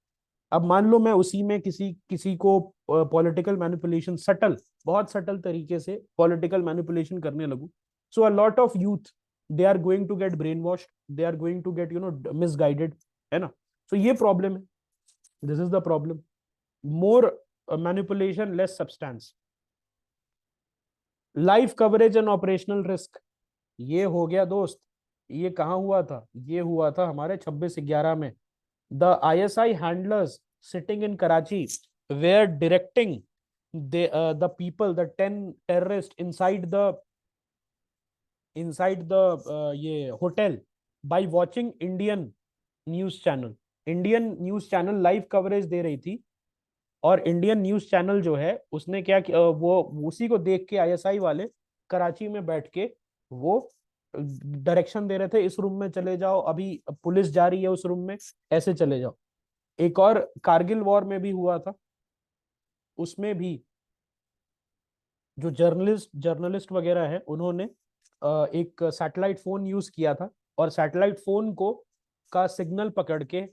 अब मान लो मैं उसी में किसी किसी को पॉलिटिकल मैनिपुलेशन, सटल, बहुत सटल तरीके से पॉलिटिकल मैनिपुलेशन करने लगूं, so a lot of youth, they are going to get brain washed, they are going to get misguided, है ना। सो ये प्रॉब्लम है, this is the problem. More manipulation, less substance. Live coverage and operational risk, ये हो गया दोस्त। ये कहाँ हुआ था? ये हुआ था हमारे 26/11 में। The ISI handlers sitting in Karachi were directing the people, the 10 terrorists inside the ये hotel by watching Indian news channel. Indian news channel live coverage दे रही थी, और इंडियन न्यूज चैनल जो है उसने क्या किया, वो उसी को देख के आईएसआई वाले कराची में बैठ के वो डायरेक्शन दे रहे थे, इस रूम में चले जाओ, अभी पुलिस जा रही है उस रूम में, ऐसे चले जाओ। एक और कारगिल वॉर में भी हुआ था, उसमें भी जो जर्नलिस्ट वगैरह है उन्होंने एक सैटेलाइट फोन यूज किया था, और सैटेलाइट फोन को का सिग्नल पकड़ के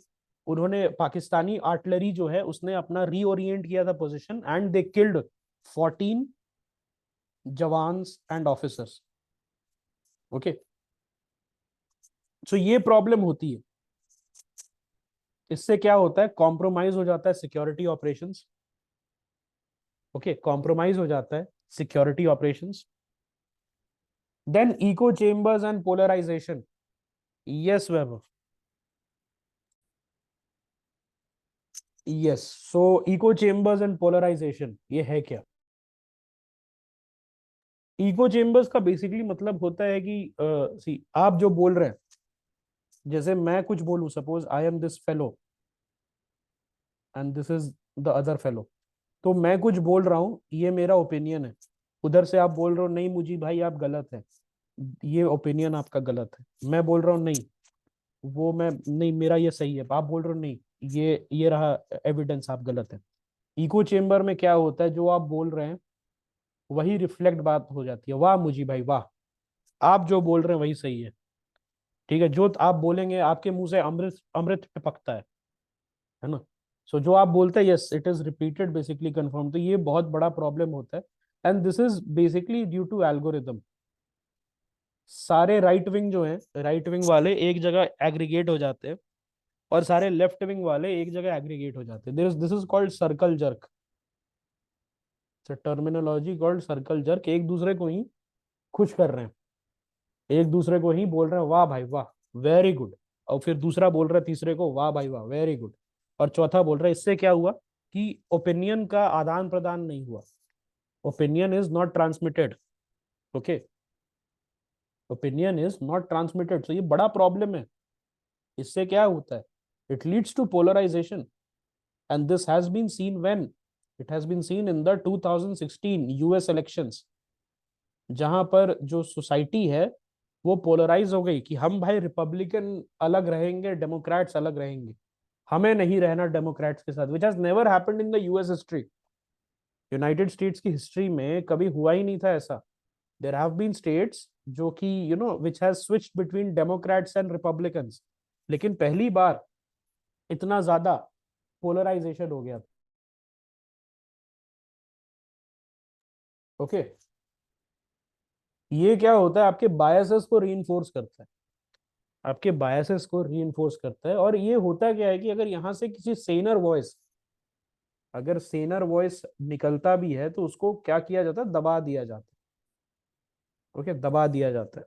उन्होंने, पाकिस्तानी आर्टिलरी जो है उसने अपना रीओरिएंट किया था position, and they killed 14 jawans and officers. Okay, so ये प्रॉब्लम होती है। इससे क्या होता है? कॉम्प्रोमाइज हो जाता है सिक्योरिटी ऑपरेशंस। ओके, कॉम्प्रोमाइज हो जाता है security operations. Then echo chambers and polarization. Yes Vaibhav, yes. So echo chambers and polarization ये है क्या? इको चेम्बर्स का बेसिकली मतलब होता है कि सी, आप जो बोल रहे हैं, जैसे मैं कुछ बोलूं, suppose I am this fellow and this is the other fellow, तो मैं कुछ बोल रहा हूँ, ये मेरा ओपिनियन है। उधर से आप बोल रहे हो नहीं मुझे भाई आप गलत है, ये ओपिनियन आपका गलत है। मैं बोल रहा हूँ नहीं, वो मैं नहीं, मेरा ये सही है, आप बोल रहे हो नहीं, ये रहा एविडेंस, आप गलत है। इको चेम्बर में क्या होता है, जो आप बोल रहे हैं वही रिफ्लेक्ट बात हो जाती है। वाह मुझी भाई वाह, आप जो बोल रहे हैं वही सही है। ठीक है, जो आप बोलेंगे आपके मुंह से अमृत अमृत टपकता है ना। सो जो आप बोलते हैं yes it is repeated, basically confirm. तो ये बहुत बड़ा प्रॉब्लम होता है, and this is basically due to algorithm. सारे राइट विंग जो है, राइट विंग वाले एक जगह एग्रीगेट हो जाते हैं, और सारे लेफ्ट विंग वाले एक जगह एग्रीगेट हो जाते हैं। This is called circle jerk, terminology called circle jerk. एक दूसरे को ही खुश कर रहे हैं, एक दूसरे को ही बोल रहे हैं वाह भाई वाह, वेरी गुड, और फिर दूसरा बोल रहा है तीसरे को वाह भाई वाह वेरी गुड, और चौथा बोल रहा है। इससे क्या हुआ कि ओपिनियन का आदान प्रदान नहीं हुआ, opinion is not transmitted. Okay, opinion is not transmitted. तो ये बड़ा प्रॉब्लम है। इससे क्या होता है? It leads to polarization, and this has been seen when it has been seen in the 2016 US elections, जहां पर जो सोसाइटी है वो पोलराइज हो गई कि हम भाई रिपब्लिकन अलग रहेंगे, डेमोक्रेट्स अलग रहेंगे, हमें नहीं रहना डेमोक्रेट्स के साथ, which has never happened in the US history. United states की हिस्ट्री में कभी हुआ ही नहीं था ऐसा। देयर हैव बीन स्टेट्स जो कि which has switched between Democrats and Republicans, लेकिन पहली बार इतना ज्यादा पोलराइजेशन हो गया था। ओके, ये क्या होता है? आपके बायसेस को रीइंफोर्स करता है, आपके बायसेस को रीइंफोर्स करता है। और ये होता क्या है कि अगर यहाँ से किसी सेनर वॉइस, अगर सेनर वॉइस निकलता भी है तो उसको क्या किया जाता है? दबा दिया जाता है। ओके, दबा दिया जाता है।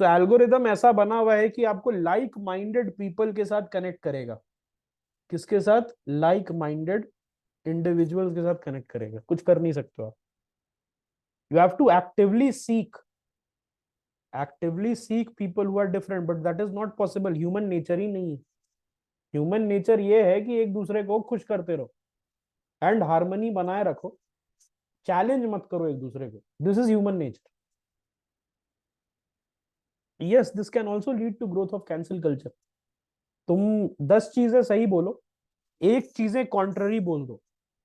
सो एल्गोरिदम ऐसा बना हुआ है कि आपको लाइक माइंडेड पीपल के साथ कनेक्ट करेगा, किसके साथ? लाइक माइंडेड इंडिविजुअल्स के साथ कनेक्ट करेगा। कुछ कर नहीं सकते आप। You have to actively seek people who are different, but that is not possible. Human nature ही नहीं है। ह्यूमन नेचर ये है कि एक दूसरे को खुश करते रहो एंड हार्मनी बनाए रखो, चैलेंज मत करो एक दूसरे को। This is human nature. Yes, this can also lead to growth of cancel culture. तुम 10 चीजें सही बोलो, एक चीजें कॉन्ट्ररी बोल दो।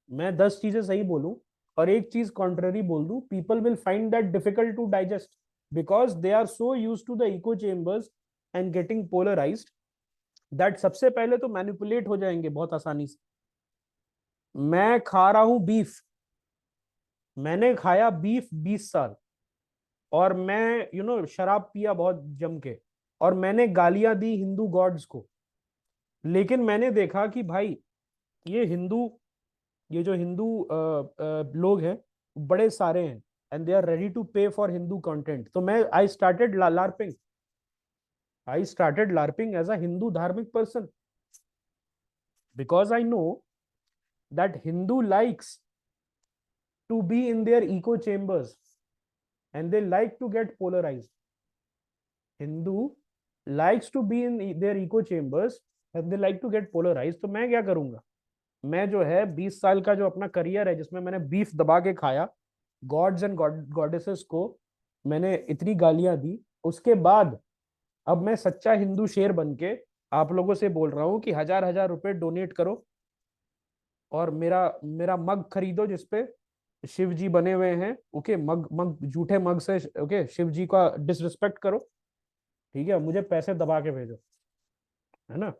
मैं 10 चीजें सही बोलूं और एक चीज कॉन्ट्ररी बोल दूं, people will find that difficult to digest, because they are so used to the echo chambers and getting polarized, that सबसे पहले तो मैनिपुलेट हो जाएंगे बहुत आसानी से। मैं खा रहा हूं बीफ, मैंने खाया बीफ 20 साल, और मैं शराब पिया बहुत जम के, और मैंने गालियां दी हिंदू गॉड्स को। लेकिन मैंने देखा कि भाई ये ये जो हिंदू लोग हैं बड़े सारे हैं, and they are ready to pay for Hindu content. तो मैं I started larping as a Hindu धार्मिक person, because I know that Hindu likes to be in their echo chambers and they like to get polarized. Hindu likes to be in their echo chambers and they like to get polarized. तो मैं क्या करूंगा? मैं जो है 20 साल का जो अपना करियर है जिसमें मैंने बीफ दबा के खाया, गॉड्स एंड गॉडेसेस को मैंने इतनी गालियां दी, उसके बाद अब मैं सच्चा हिंदू शेर बन के आप लोगों से बोल रहा हूं कि 1000-1000 रुपए डोनेट करो और मेरा मेरा मग खरीदो जिसपे शिव जी बने हुए हैं। ओके, मग मग झूठे मग से ओके शिव जी का डिसरिस्पेक्ट करो, ठीक है, मुझे पैसे दबा के भेजो, है ना।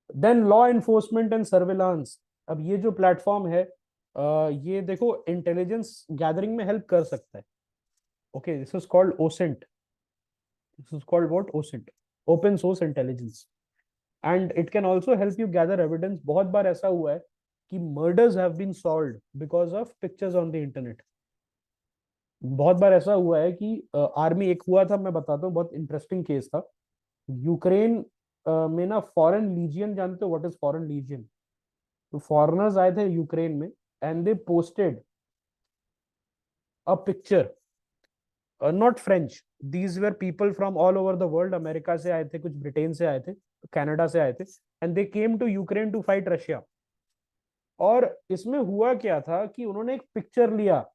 Then law enforcement and surveillance. अब ये जो प्लेटफॉर्म है, ये देखो इंटेलिजेंस गैदरिंग में हेल्प कर सकता है। Okay, this is called OSINT. This is called what? OSINT, open source intelligence. And it can also help you gather evidence. बहुत बार ऐसा हुआ है कि murders have been solved because of pictures on the internet. बहुत बार ऐसा हुआ है कि आर्मी, एक हुआ था मैं बताता हूँ, बहुत इंटरेस्टिंग केस था। यूक्रेन में ना फॉरेन लीजियन, जानते हो व्हाट इज फॉरेन लीजियन? तो फॉरेनर्स आए थे यूक्रेन में and they posted a picture, not French, these were people from all over the world. America से आए थे, कुछ ब्रिटेन से आए थे, कनाडा से आए थे, and they came to Ukraine to fight Russia. और इसमें हुआ क्या था कि उन्होंने एक पिक्चर लिया।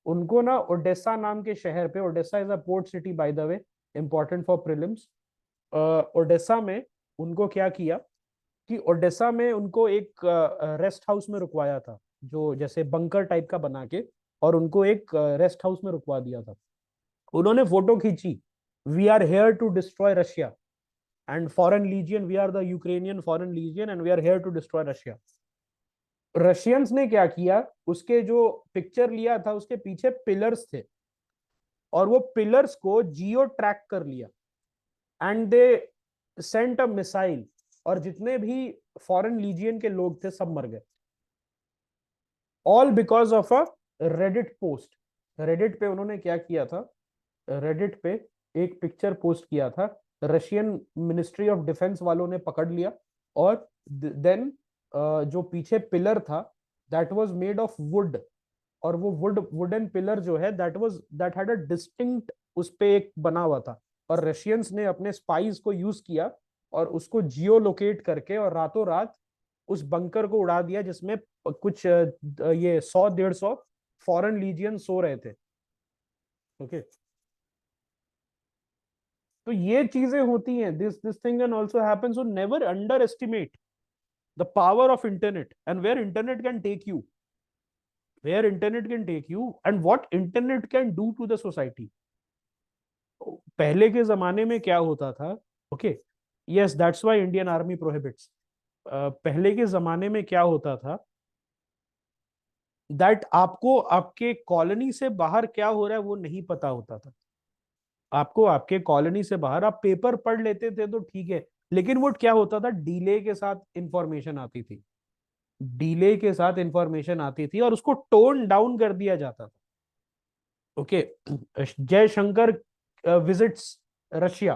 उनको ना ओडेसा नाम के शहर पे, Odessa is a port city by the way, important for prelims. Odessa में उनको क्या किया कि ओडेसा में उनको एक रेस्ट हाउस में रुकवाया था, जो जैसे बंकर टाइप का बना के, और उनको एक रेस्ट हाउस में रुकवा दिया था। उन्होंने फोटो खींची, we are here to destroy Russia and foreign legion, we are the Ukrainian foreign legion and we are here to destroy Russia. Russians ने क्या किया, उसके जो पिक्चर लिया था उसके पीछे पिलर्स थे, और वो पिलर्स को जियो ट्रैक कर लिया and they sent a missile, और जितने भी फॉरेन लीजियन के लोग थे सब मर गए, all because of a Reddit post. Reddit पे उन्होंने क्या किया था, रेडिट पे एक पिक्चर पोस्ट किया था, रशियन मिनिस्ट्री ऑफ डिफेंस वालों ने पकड़ लिया, और देन जो पीछे पिलर था that was made of would, और वो वुडन पिलर जो है दैट हैड अ डिस्टिंक्ट, उस पे एक बना हुआ था, और रशियंस ने अपने स्पाइस को यूज किया और उसको जियो लोकेट करके और रातों रात उस बंकर को उड़ा दिया जिसमें कुछ ये 100-150 फॉरेन लीजियन सो रहे थे। ओके, तो ये चीजें होती हैं, this thing can also happen, so never underestimate the power of internet and where internet can take you, where internet can take you and what internet can do to the society. पहले के जमाने में क्या होता था? Okay, yes, that's why Indian army prohibits. पहले के जमाने में क्या होता था, दैट आपको आपके कॉलोनी से बाहर क्या हो रहा है वो नहीं पता होता था। आपको आपके कॉलोनी से बाहर आप पेपर पढ़ लेते थे तो ठीक है, लेकिन वो क्या होता था, डिले के साथ इंफॉर्मेशन आती थी, डिले के साथ इंफॉर्मेशन आती थी और उसको टोन डाउन कर दिया जाता था। ओके, जयशंकर विजिट्स रशिया,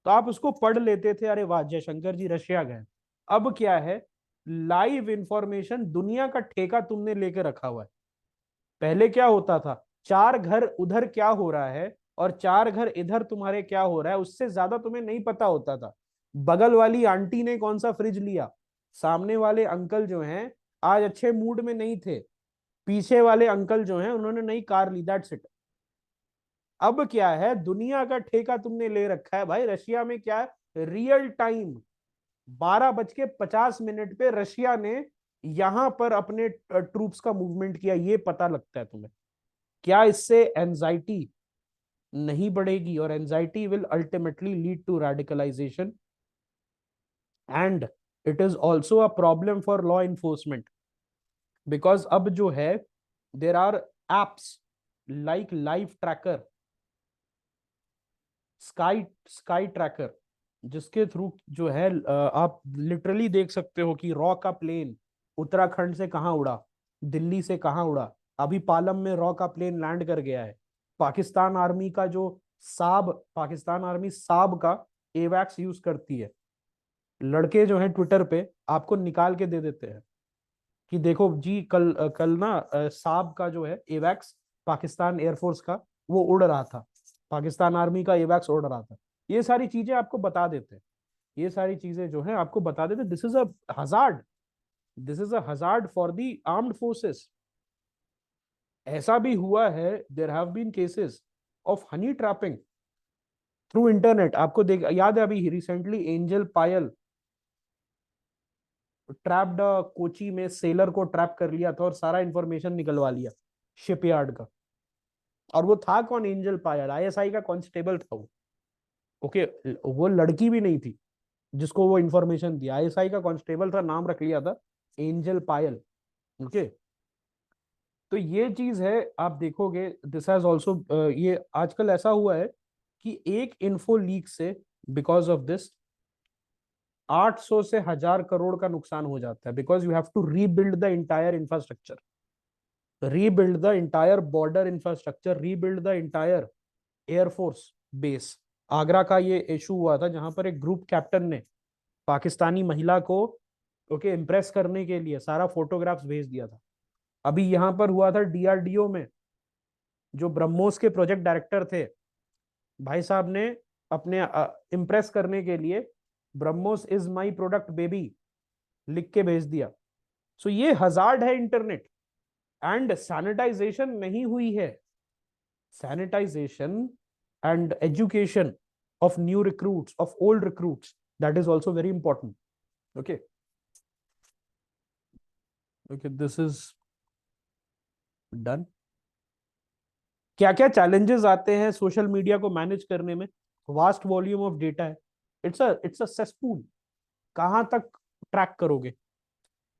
तो आप उसको पढ़ लेते थे, अरे वाह जयशंकर जी रशिया गए। अब क्या है, लाइव इंफॉर्मेशन, दुनिया का ठेका तुमने लेके रखा हुआ है। पहले क्या होता था, चार घर उधर क्या हो रहा है और चार घर इधर तुम्हारे क्या हो रहा है, उससे ज्यादा तुम्हें नहीं पता होता था। बगल वाली आंटी ने कौन सा फ्रिज लिया, सामने वाले अंकल जो हैं आज अच्छे मूड में नहीं थे, पीछे वाले अंकल जो हैं उन्होंने नई कार ली, दैट्स इट। अब क्या है, दुनिया का ठेका तुमने ले रखा है भाई। रशिया में क्या है, रियल टाइम 12:50 पे रशिया ने यहां पर अपने ट्रूप्स का मूवमेंट किया, ये पता लगता है तुम्हें। क्या इससे एंजाइटी नहीं बढ़ेगी? और anxiety will ultimately lead to radicalization, and it is also a problem for law enforcement, because अब जो है there are apps like live tracker, sky sky tracker, जिसके थ्रू जो है आप लिटरली देख सकते हो कि रॉ का प्लेन उत्तराखंड से कहाँ उड़ा, दिल्ली से कहाँ उड़ा। अभी पालम में रॉ का प्लेन लैंड कर गया है। पाकिस्तान आर्मी का जो साब, पाकिस्तान आर्मी साब का एवैक्स यूज करती है। लड़के जो हैं ट्विटर पे आपको निकाल के दे देते हैं कि देखो जी कल ना साब का जो है एवैक्स, पाकिस्तान एयरफोर्स का, वो उड़ रहा था, पाकिस्तान आर्मी का एवैक्स उड़ रहा था। ये सारी चीजें आपको बता देते हैं, ये सारी चीजें जो है आपको बता देते। This is a hazard, this is a hazard for the armed forces. ऐसा भी हुआ है, there have been cases of honey trapping through internet. आपको देख याद है अभी recently angel Payal trapped, Kochi में सेलर को ट्रैप कर लिया था और सारा इंफॉर्मेशन निकलवा लिया शिपयार्ड का। और वो था कौन, एंजल पायल, आईएसआई का कांस्टेबल था वो। ओके, वो लड़की भी नहीं थी जिसको वो इंफॉर्मेशन दिया, आईएसआई का कांस्टेबल था, नाम रख लिया था एंजल पायल। ओके, तो ये चीज है, आप देखोगे दिस हैज ऑल्सो, ये आजकल ऐसा हुआ है कि एक इन्फो लीक से, बिकॉज ऑफ दिस 800 से 1000 करोड़ का नुकसान हो जाता है, because you have to rebuild the entire infrastructure, rebuild the entire border infrastructure, rebuild the entire airforce base. Agra का ये इशू हुआ था जहां पर एक ग्रुप कैप्टन ने पाकिस्तानी महिला को ओके इम्प्रेस करने के लिए सारा फोटोग्राफ्स भेज दिया था। अभी यहां पर हुआ था डीआरडीओ में, जो ब्रह्मोस के प्रोजेक्ट डायरेक्टर थे, भाई साहब ने अपने इम्प्रेस करने के लिए BrahMos is my product baby लिख के भेज दिया। सो ये हजार्ड है इंटरनेट। एंड सैनिटाइजेशन नहीं हुई है, sanitisation and education of new recruits, of old recruits, that is also very important. Okay, okay, this is done. क्या क्या चैलेंजेस आते हैं सोशल मीडिया को मैनेज करने में? वास्ट वॉल्यूम ऑफ डेटा है, इट्स अ सेसपूल। कहां तक ट्रैक करोगे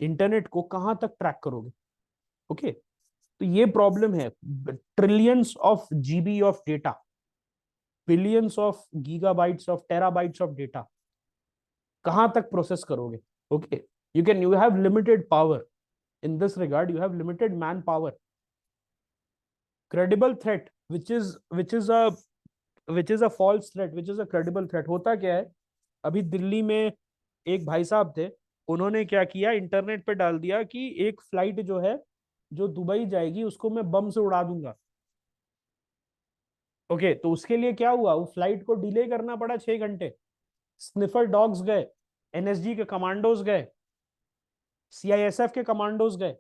इंटरनेट को, कहां तक ट्रैक करोगे? ओके, तो ये प्रॉब्लम है। Trillions of GB of data, billions of gigabytes of terabytes of data, कहां तक प्रोसेस करोगे? Okay, you have limited power in this regard, you have limited manpower. Credible threat which is a false threat, which is a credible threat, होता क्या है? अभी दिल्ली में एक भाई साहब थे, उन्होंने क्या किया, इंटरनेट पे डाल दिया कि एक फ्लाइट जो है जो दुबई जाएगी उसको मैं बम से उड़ा दूंगा। ओके, तो उसके लिए क्या हुआ, वो फ्लाइट को डिले करना पड़ा 6 घंटे। स्निफर डॉग्स गए, एनएसजी के कमांडोज गए, सीआईएसएफ के कमांडोज गए,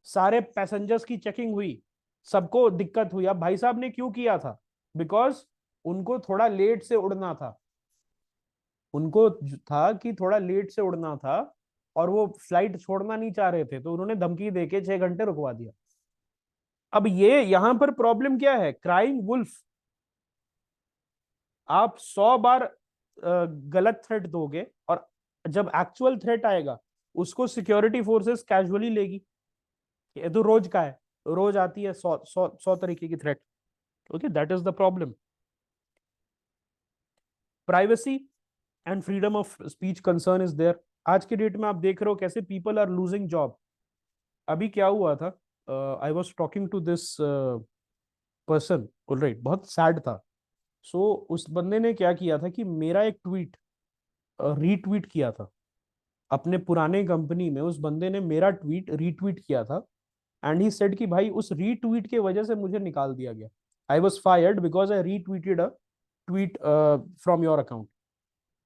सारे पैसेंजर्स की चेकिंग हुई, सबको दिक्कत हुई। अब भाई साहब ने क्यों किया था? बिकॉज उनको थोड़ा लेट से उड़ना था, उनको था कि थोड़ा लेट से उड़ना था और वो फ्लाइट छोड़ना नहीं चाह रहे थे, तो उन्होंने धमकी देके 6 घंटे रुकवा दिया। अब ये यहां पर प्रॉब्लम क्या है, क्राइम वुल्फ। आप 100 बार गलत थ्रेट दोगे और जब एक्चुअल थ्रेट आएगा उसको सिक्योरिटी फोर्सेस कैजुअली लेगी। ये तो रोज का है, रोज आती है 100 तरीके की threat. Okay, that is the problem. Privacy and freedom of speech concern is there. आज के डेट में आप देख रहे हो कैसे पीपल आर लूजिंग जॉब। अभी क्या हुआ था, I was talking to this person, alright, बहुत सैड था। सो उस बंदे ने क्या किया था कि मेरा एक ट्वीट रीट्वीट किया था। अपने पुराने कंपनी में उस बंदे ने मेरा ट्वीट रीट्वीट किया था। एंड ही सेड कि भाई उस रीट्वीट के वजह से मुझे निकाल दिया गया। I was fired because I retweeted a tweet from your account.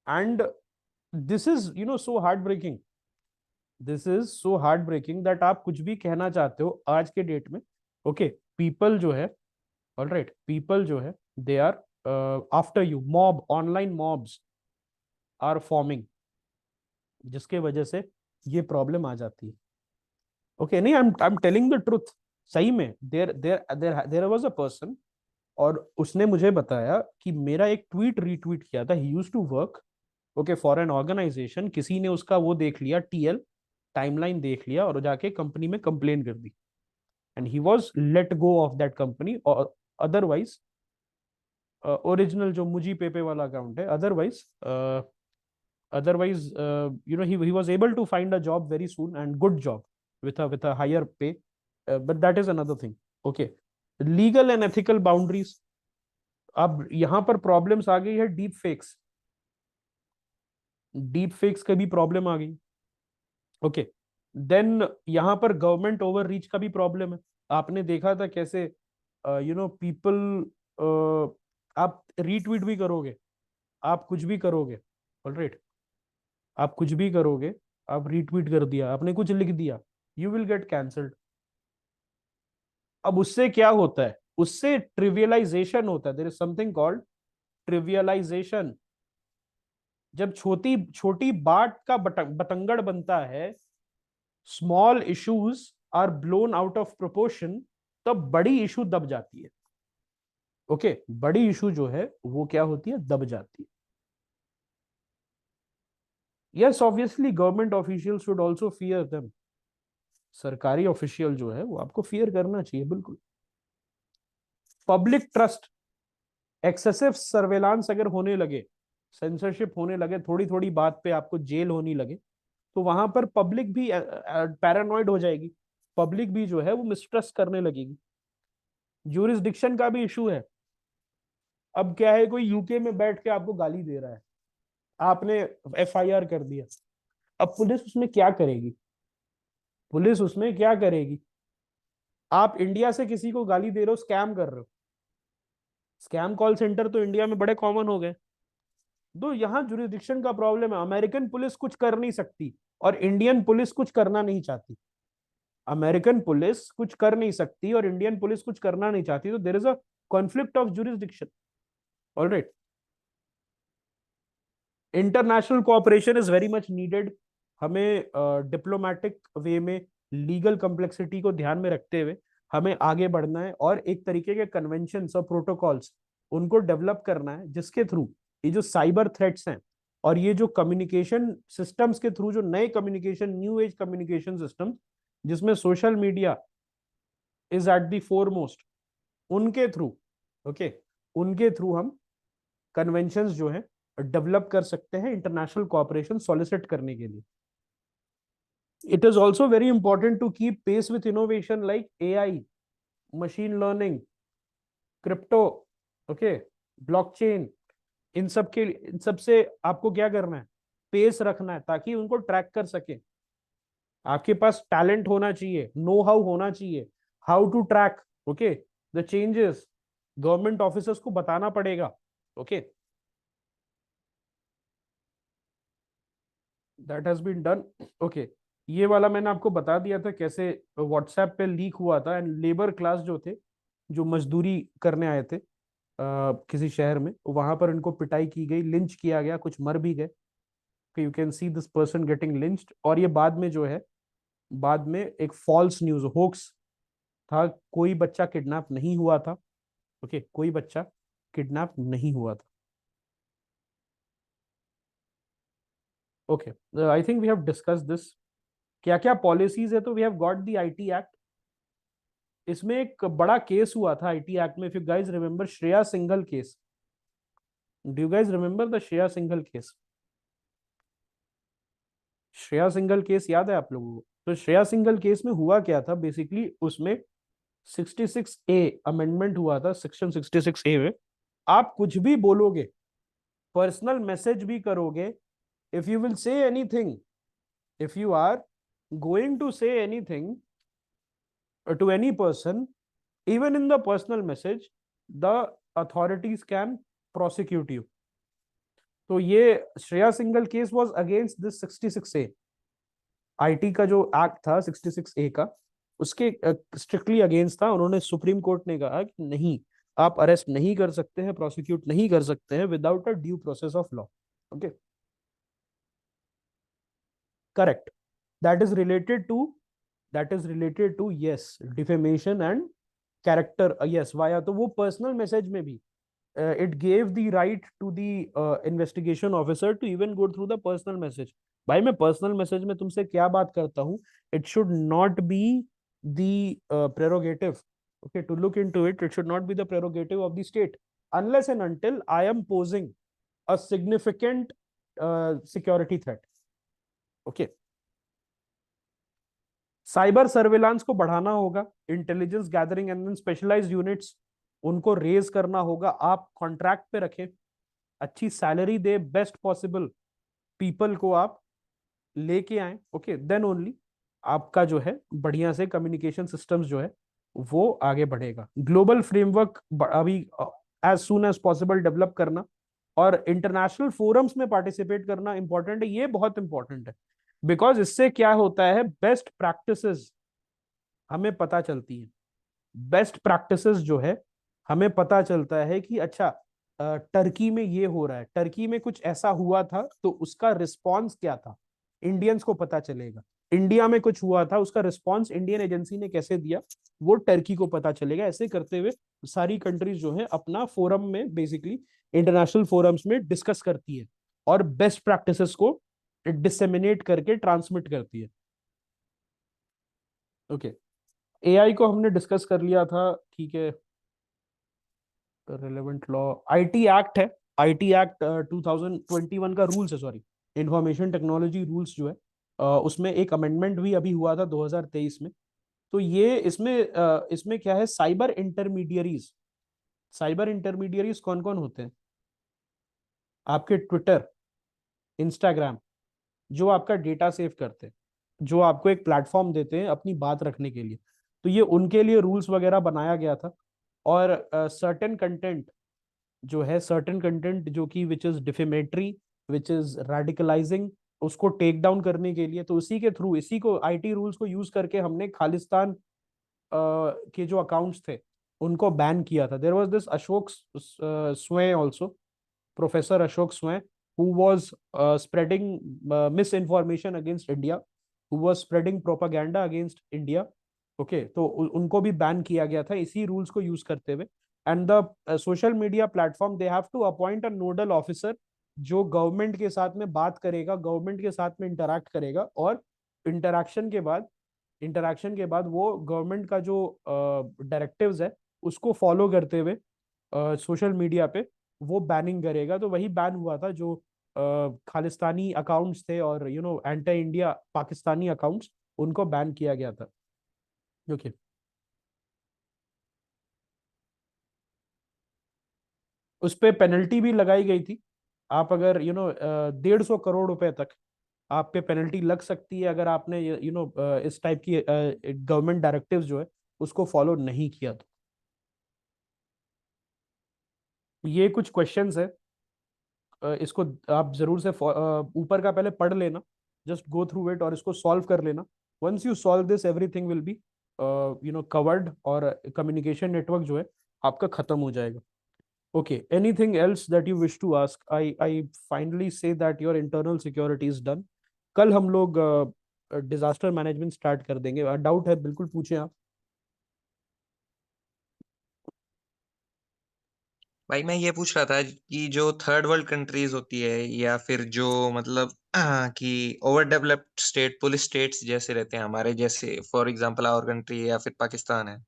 And this is so heart breaking. This is so heart breaking that आप कुछ भी कहना चाहते हो आज के डेट में। ओके, पीपल जो है, ऑलराइट, पीपल जो है, they are after you. Mob, online mobs are forming, जिसके वजह से ये प्रॉब्लम आ जाती है। ओके, नहीं, I am telling the truth. सही में देर देर देर देर वाज अ पर्सन, और उसने मुझे बताया कि मेरा एक ट्वीट रीट्वीट किया था। He used to work, okay, for an organization. किसी ने उसका वो देख लिया, टीएल टाइमलाइन देख लिया, और जाके कंपनी में कंप्लेन कर दी। And he was let go of that company. और अदरवाइज ओरिजिनल जो मुझी पेपे वाला अकाउंट है, otherwise otherwise he was able to find a job very soon, and good job with a higher pay. But that is another thing. Okay, legal and ethical boundaries. अब यहां पर problems आ गई है डीप फेक्स। डीप फेक्स का भी problem आ गई। Okay, then यहां पर गवर्नमेंट ओवर रीच का भी प्रॉब्लम है। आपने देखा था कैसे पीपल, आप रीट्वीट भी करोगे, आप कुछ भी करोगे, ऑलराइट, आप कुछ भी करोगे, आप रीट्वीट कर दिया, आपने कुछ लिख दिया, यू विल गेट कैंसल्ड। अब उससे क्या होता है? उससे ट्रिवियलाइजेशन होता है। There is something called trivialization. जब छोटी छोटी बात का बतंगड़ बनता है, small issues are blown out of proportion, तब बड़ी इशू दब जाती है। ओके, बड़ी इशू जो है वो क्या होती है? दब जाती है। Yes, obviously government official should also fear them. सरकारी ऑफिशियल जो है वो आपको फियर करना चाहिए, बिल्कुल। पब्लिक ट्रस्ट, एक्सेसिव सर्वेलांस अगर होने लगे, सेंसरशिप होने लगे, थोड़ी थोड़ी बात पे आपको जेल होने लगे, तो वहां पर पब्लिक भी पैरानॉइड हो जाएगी। पब्लिक भी जो है वो मिसट्रस्ट करने लगेगी। ज्यूरिसडिक्शन का भी इशू है। अब क्या है, कोई यूके में बैठ के आपको गाली दे रहा है, आपने एफआईआर कर दिया। अब पुलिस उसमें क्या करेगी? पुलिस उसमें क्या करेगी? आप इंडिया से किसी को गाली दे रहे हो, स्कैम कर रहे हो। स्कैम कॉल सेंटर तो इंडिया में बड़े कॉमन हो गए। दो यहाँ जुरिडिक्शन का प्रॉब्लम है। अमेरिकन पुलिस कुछ कर नहीं सकती और इंडियन पुलिस कुछ करना नहीं चाहती। अमेरिकन पुलिस कुछ कर नहीं सकती और इंडियन पुलिस कुछ करना नहीं चाहती, तो there is a conflict of jurisdiction. Alright, international cooperation is very much needed. हमें डिप्लोमेटिक वे में लीगल कॉम्प्लेक्सिटी को ध्यान में रखते हुए हमें आगे बढ़ना है, और एक तरीके के कन्वेंशन और प्रोटोकॉल्स उनको डेवलप करना है, जिसके थ्रू ये जो साइबर थ्रेट्स हैं और ये जो कम्युनिकेशन सिस्टम्स के थ्रू, जो नए communication, new age communication system, जिसमें social media is at the foremost, उनके थ्रू, ओके, उनके थ्रू हम कन्वेंशंस जो है डेवलप कर सकते हैं इंटरनेशनल कोऑपरेशन सॉलिसिट करने के लिए। It is also very important to keep pace with innovation like AI, machine learning, crypto, okay, blockchain. इन सब से आपको क्या करना है? पेस रखना है, ताकि उनको ट्रैक कर सके। आपके पास टैलेंट होना चाहिए, नो हाउ होना चाहिए, how to track, okay, the changes. Government officers को बताना पड़ेगा। Okay, that has been done. Okay, ये वाला मैंने आपको बता दिया था कैसे व्हाट्सएप पे लीक हुआ था। एंड लेबर क्लास जो थे, जो मजदूरी करने आए थे किसी शहर में, वहां पर इनको पिटाई की गई, लिंच किया गया, कुछ मर भी गए। You can see this person getting lynched. और ये बाद में जो है, बाद में एक फॉल्स न्यूज, होक्स था। कोई बच्चा किडनैप नहीं हुआ था। ओके, कोई बच्चा किडनैप नहीं हुआ था। Okay, I think we have discuss this. क्या क्या पॉलिसीज है, तो we have got the IT act. इसमें एक बड़ा केस हुआ था आईटी एक्ट में, if you guys remember, Shreya Singhal case. Do you guys remember the Shreya Singhal case? Shreya Singhal case याद है आप लोगों को? तो श्रेया सिंघल केस में हुआ क्या था बेसिकली, उसमें 66A अमेंडमेंट हुआ था, सेक्शन 66A में। आप कुछ भी बोलोगे, पर्सनल मैसेज भी करोगे, if you will say anything, if you are going to say anything to any person, even in the personal message, the authorities can prosecute you. तो ये Shreya single case was against this 66A, IT का जो act था 66A का, उसके strictly against था। उन्होंने, supreme court ने कहा कि नहीं, आप अरेस्ट नहीं कर सकते हैं, प्रोसिक्यूट नहीं कर सकते हैं without a due process of law. Okay, correct. That is related to, that is related to, yes, defamation and character, yes, via. तो वो पर्सनल मैसेज में भी it gave the right to the investigation officer to even go through the personal message। भाई मैं personal message में तुमसे क्या बात करता हूँ, it should not be the prerogative, okay, to look into it, it should not be the prerogative of the state unless and until I am posing a significant security threat। okay, cyber surveillance को बढ़ाना होगा, intelligence gathering and specialized units उनको raise करना होगा। आप contract पे रखें, अच्छी सैलरी दे, बेस्ट पॉसिबल पीपल को आप लेके आए, ओके, देन ओनली आपका जो है बढ़िया से कम्युनिकेशन सिस्टम्स जो है वो आगे बढ़ेगा। ग्लोबल फ्रेमवर्क अभी as soon as possible develop करना, और इंटरनेशनल फोरम्स में पार्टिसिपेट करना इंपॉर्टेंट है, ये बहुत इंपॉर्टेंट है। बिकॉज इससे क्या होता है, बेस्ट प्रैक्टिसेस हमें पता चलती है। बेस्ट प्रैक्टिसेस जो है हमें पता चलता है कि अच्छा, टर्की में ये हो रहा है, टर्की में कुछ ऐसा हुआ था तो उसका रिस्पॉन्स क्या था, इंडियंस को पता चलेगा। इंडिया में कुछ हुआ था, उसका रिस्पॉन्स इंडियन एजेंसी ने कैसे दिया, वो टर्की को पता चलेगा। ऐसे करते हुए सारी कंट्रीज जो है अपना फोरम में, बेसिकली इंटरनेशनल फोरम्स में डिस्कस करती है और बेस्ट प्रैक्टिसेस को डिसेमिनेट करके ट्रांसमिट करती है। ओके, एआई को हमने डिस्कस कर लिया था, ठीक है। रिलेवेंट लॉ, आईटी एक्ट है, आईटी एक्ट 2021 का रूल्स है, सॉरी, इंफॉर्मेशन टेक्नोलॉजी रूल्स जो है, उसमें एक अमेंडमेंट भी अभी हुआ था 2023 में। तो ये इसमें क्या है, साइबर इंटरमीडियरीज, साइबर इंटरमीडियरीज कौन कौन होते हैं, आपके ट्विटर, इंस्टाग्राम, जो आपका डेटा सेव करते हैं, जो आपको एक प्लेटफॉर्म देते हैं अपनी बात रखने के लिए। तो ये उनके लिए रूल्स वगैरह बनाया गया था। और सर्टेन कंटेंट जो है, सर्टेन कंटेंट जो कि which is defamatory, which is radicalizing, उसको टेक डाउन करने के लिए, तो इसी के थ्रू, इसी को आईटी रूल्स को यूज करके हमने खालिस्तान के जो अकाउंट्स थे उनको बैन किया था। There was this Ashok Swain also, professor Ashok Swain, who was spreading misinformation against India, who was spreading propaganda against India। Okay, तो उनको भी बैन किया गया था इसी रूल्स को यूज करते हुए। And the social media platform, they have to appoint a nodal officer जो गवर्नमेंट के साथ में बात करेगा, गवर्नमेंट के साथ में इंटरैक्ट करेगा, और इंटरैक्शन के बाद, इंटरैक्शन के बाद वो गवर्नमेंट का जो डायरेक्टिव्स है उसको फॉलो करते हुए सोशल मीडिया पे वो बैनिंग करेगा। तो वही बैन हुआ था जो खालिस्तानी अकाउंट्स थे और एंटी इंडिया पाकिस्तानी अकाउंट्स, उनको बैन किया गया था। ओके, उस पे पेनल्टी भी लगाई गई थी। आप अगर 150 करोड़ रुपए तक आप पे पेनल्टी लग सकती है अगर आपने इस टाइप की गवर्नमेंट डायरेक्टिव्स जो है उसको फॉलो नहीं किया। तो ये कुछ क्वेश्चंस है, इसको आप जरूर से ऊपर का पहले पढ़ लेना, जस्ट गो थ्रू इट और इसको सॉल्व कर लेना। Once you solve this, everything will be covered, और कम्युनिकेशन नेटवर्क जो है आपका खत्म हो जाएगा। Okay, anything else that you wish to ask? I finally say that your internal security is done. कल हम लोग डिजास्टर मैनेजमेंट स्टार्ट कर देंगे। डाउट है बिल्कुल पूछें आप। भाई मैं ये पूछ रहा था कि जो थर्ड वर्ल्ड कंट्रीज होती है या फिर जो मतलब कि over developed state, police states जैसे रहते हैं हमारे जैसे, फॉर एग्जांपल आवर कंट्री या फिर पाकिस्तान है,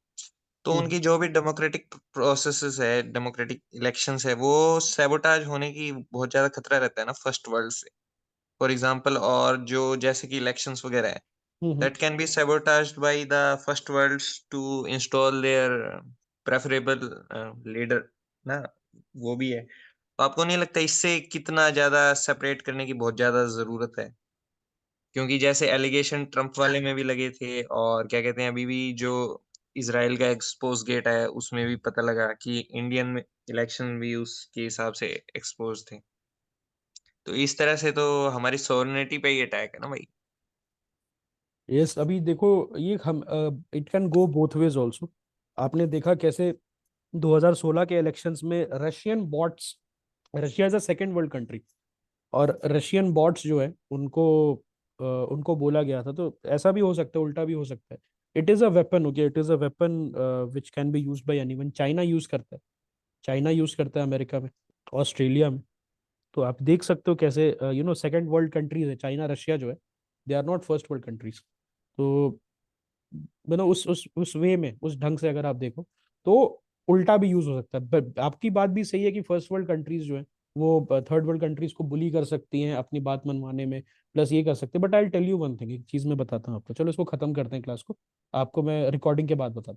तो हम्म उनकी जो भी डेमोक्रेटिक प्रोसेसेस है, डेमोक्रेटिक इलेक्शंस है, वो सैबोटाज होने की बहुत ज्यादा खतरा रहता है ना फर्स्ट वर्ल्ड से, फॉर एग्जांपल। और जो जैसे कि इलेक्शंस वगैरह है, हम्म that can be sabotaged by the first worlds to install their preferable leader ना, वो भी है। तो आपको नहीं लगता इससे कितना ज्यादा सेपरेट करने की बहुत ज्यादा जरूरत है? क्योंकि जैसे एलिगेशन ट्रम्प वाले में भी लगे थे, और क्या कहते हैं, अभी भी जो इसराइल का एक्सपोज गेट है उसमें भी पता लगा कि इंडियन में इलेक्शन भी उसके हिसाब से एक्सपोज थे। तो इस तरह से तो हमारी सोवरेनिटी पे ही अटैक है ना भाई। यस, अभी देखो, ये हम it can go both ways also. आपने देखा कैसे 2016 के इलेक्शंस में Russian bots, Russia is a second world country, और रशियन बॉट्स जो है उनको बोला गया था। तो ऐसा भी हो सकता है, उल्टा भी हो सकता है। It is a weapon, okay, it is a weapon which can be use by anyone. China use करता है, चाइना यूज करता है अमेरिका में, ऑस्ट्रेलिया में। तो आप देख सकते हो कैसे सेकंड वर्ल्ड कंट्रीज है चाइना रशिया जो है, they are not first world countries. तो उस वे में, उस ढंग से अगर आप देखो तो उल्टा भी यूज हो सकता है। आपकी बात भी सही है कि फर्स्ट वर्ल्ड कंट्रीज जो है वो थर्ड वर्ल्ड कंट्रीज को बुली कर सकती हैं अपनी बात मनवाने में, प्लस ये कर सकते हैं। But I tell you one thing, एक चीज मैं बताता हूँ आपको। चलो इसको खत्म करते हैं क्लास को, आपको मैं रिकॉर्डिंग के बाद बताता हूँ।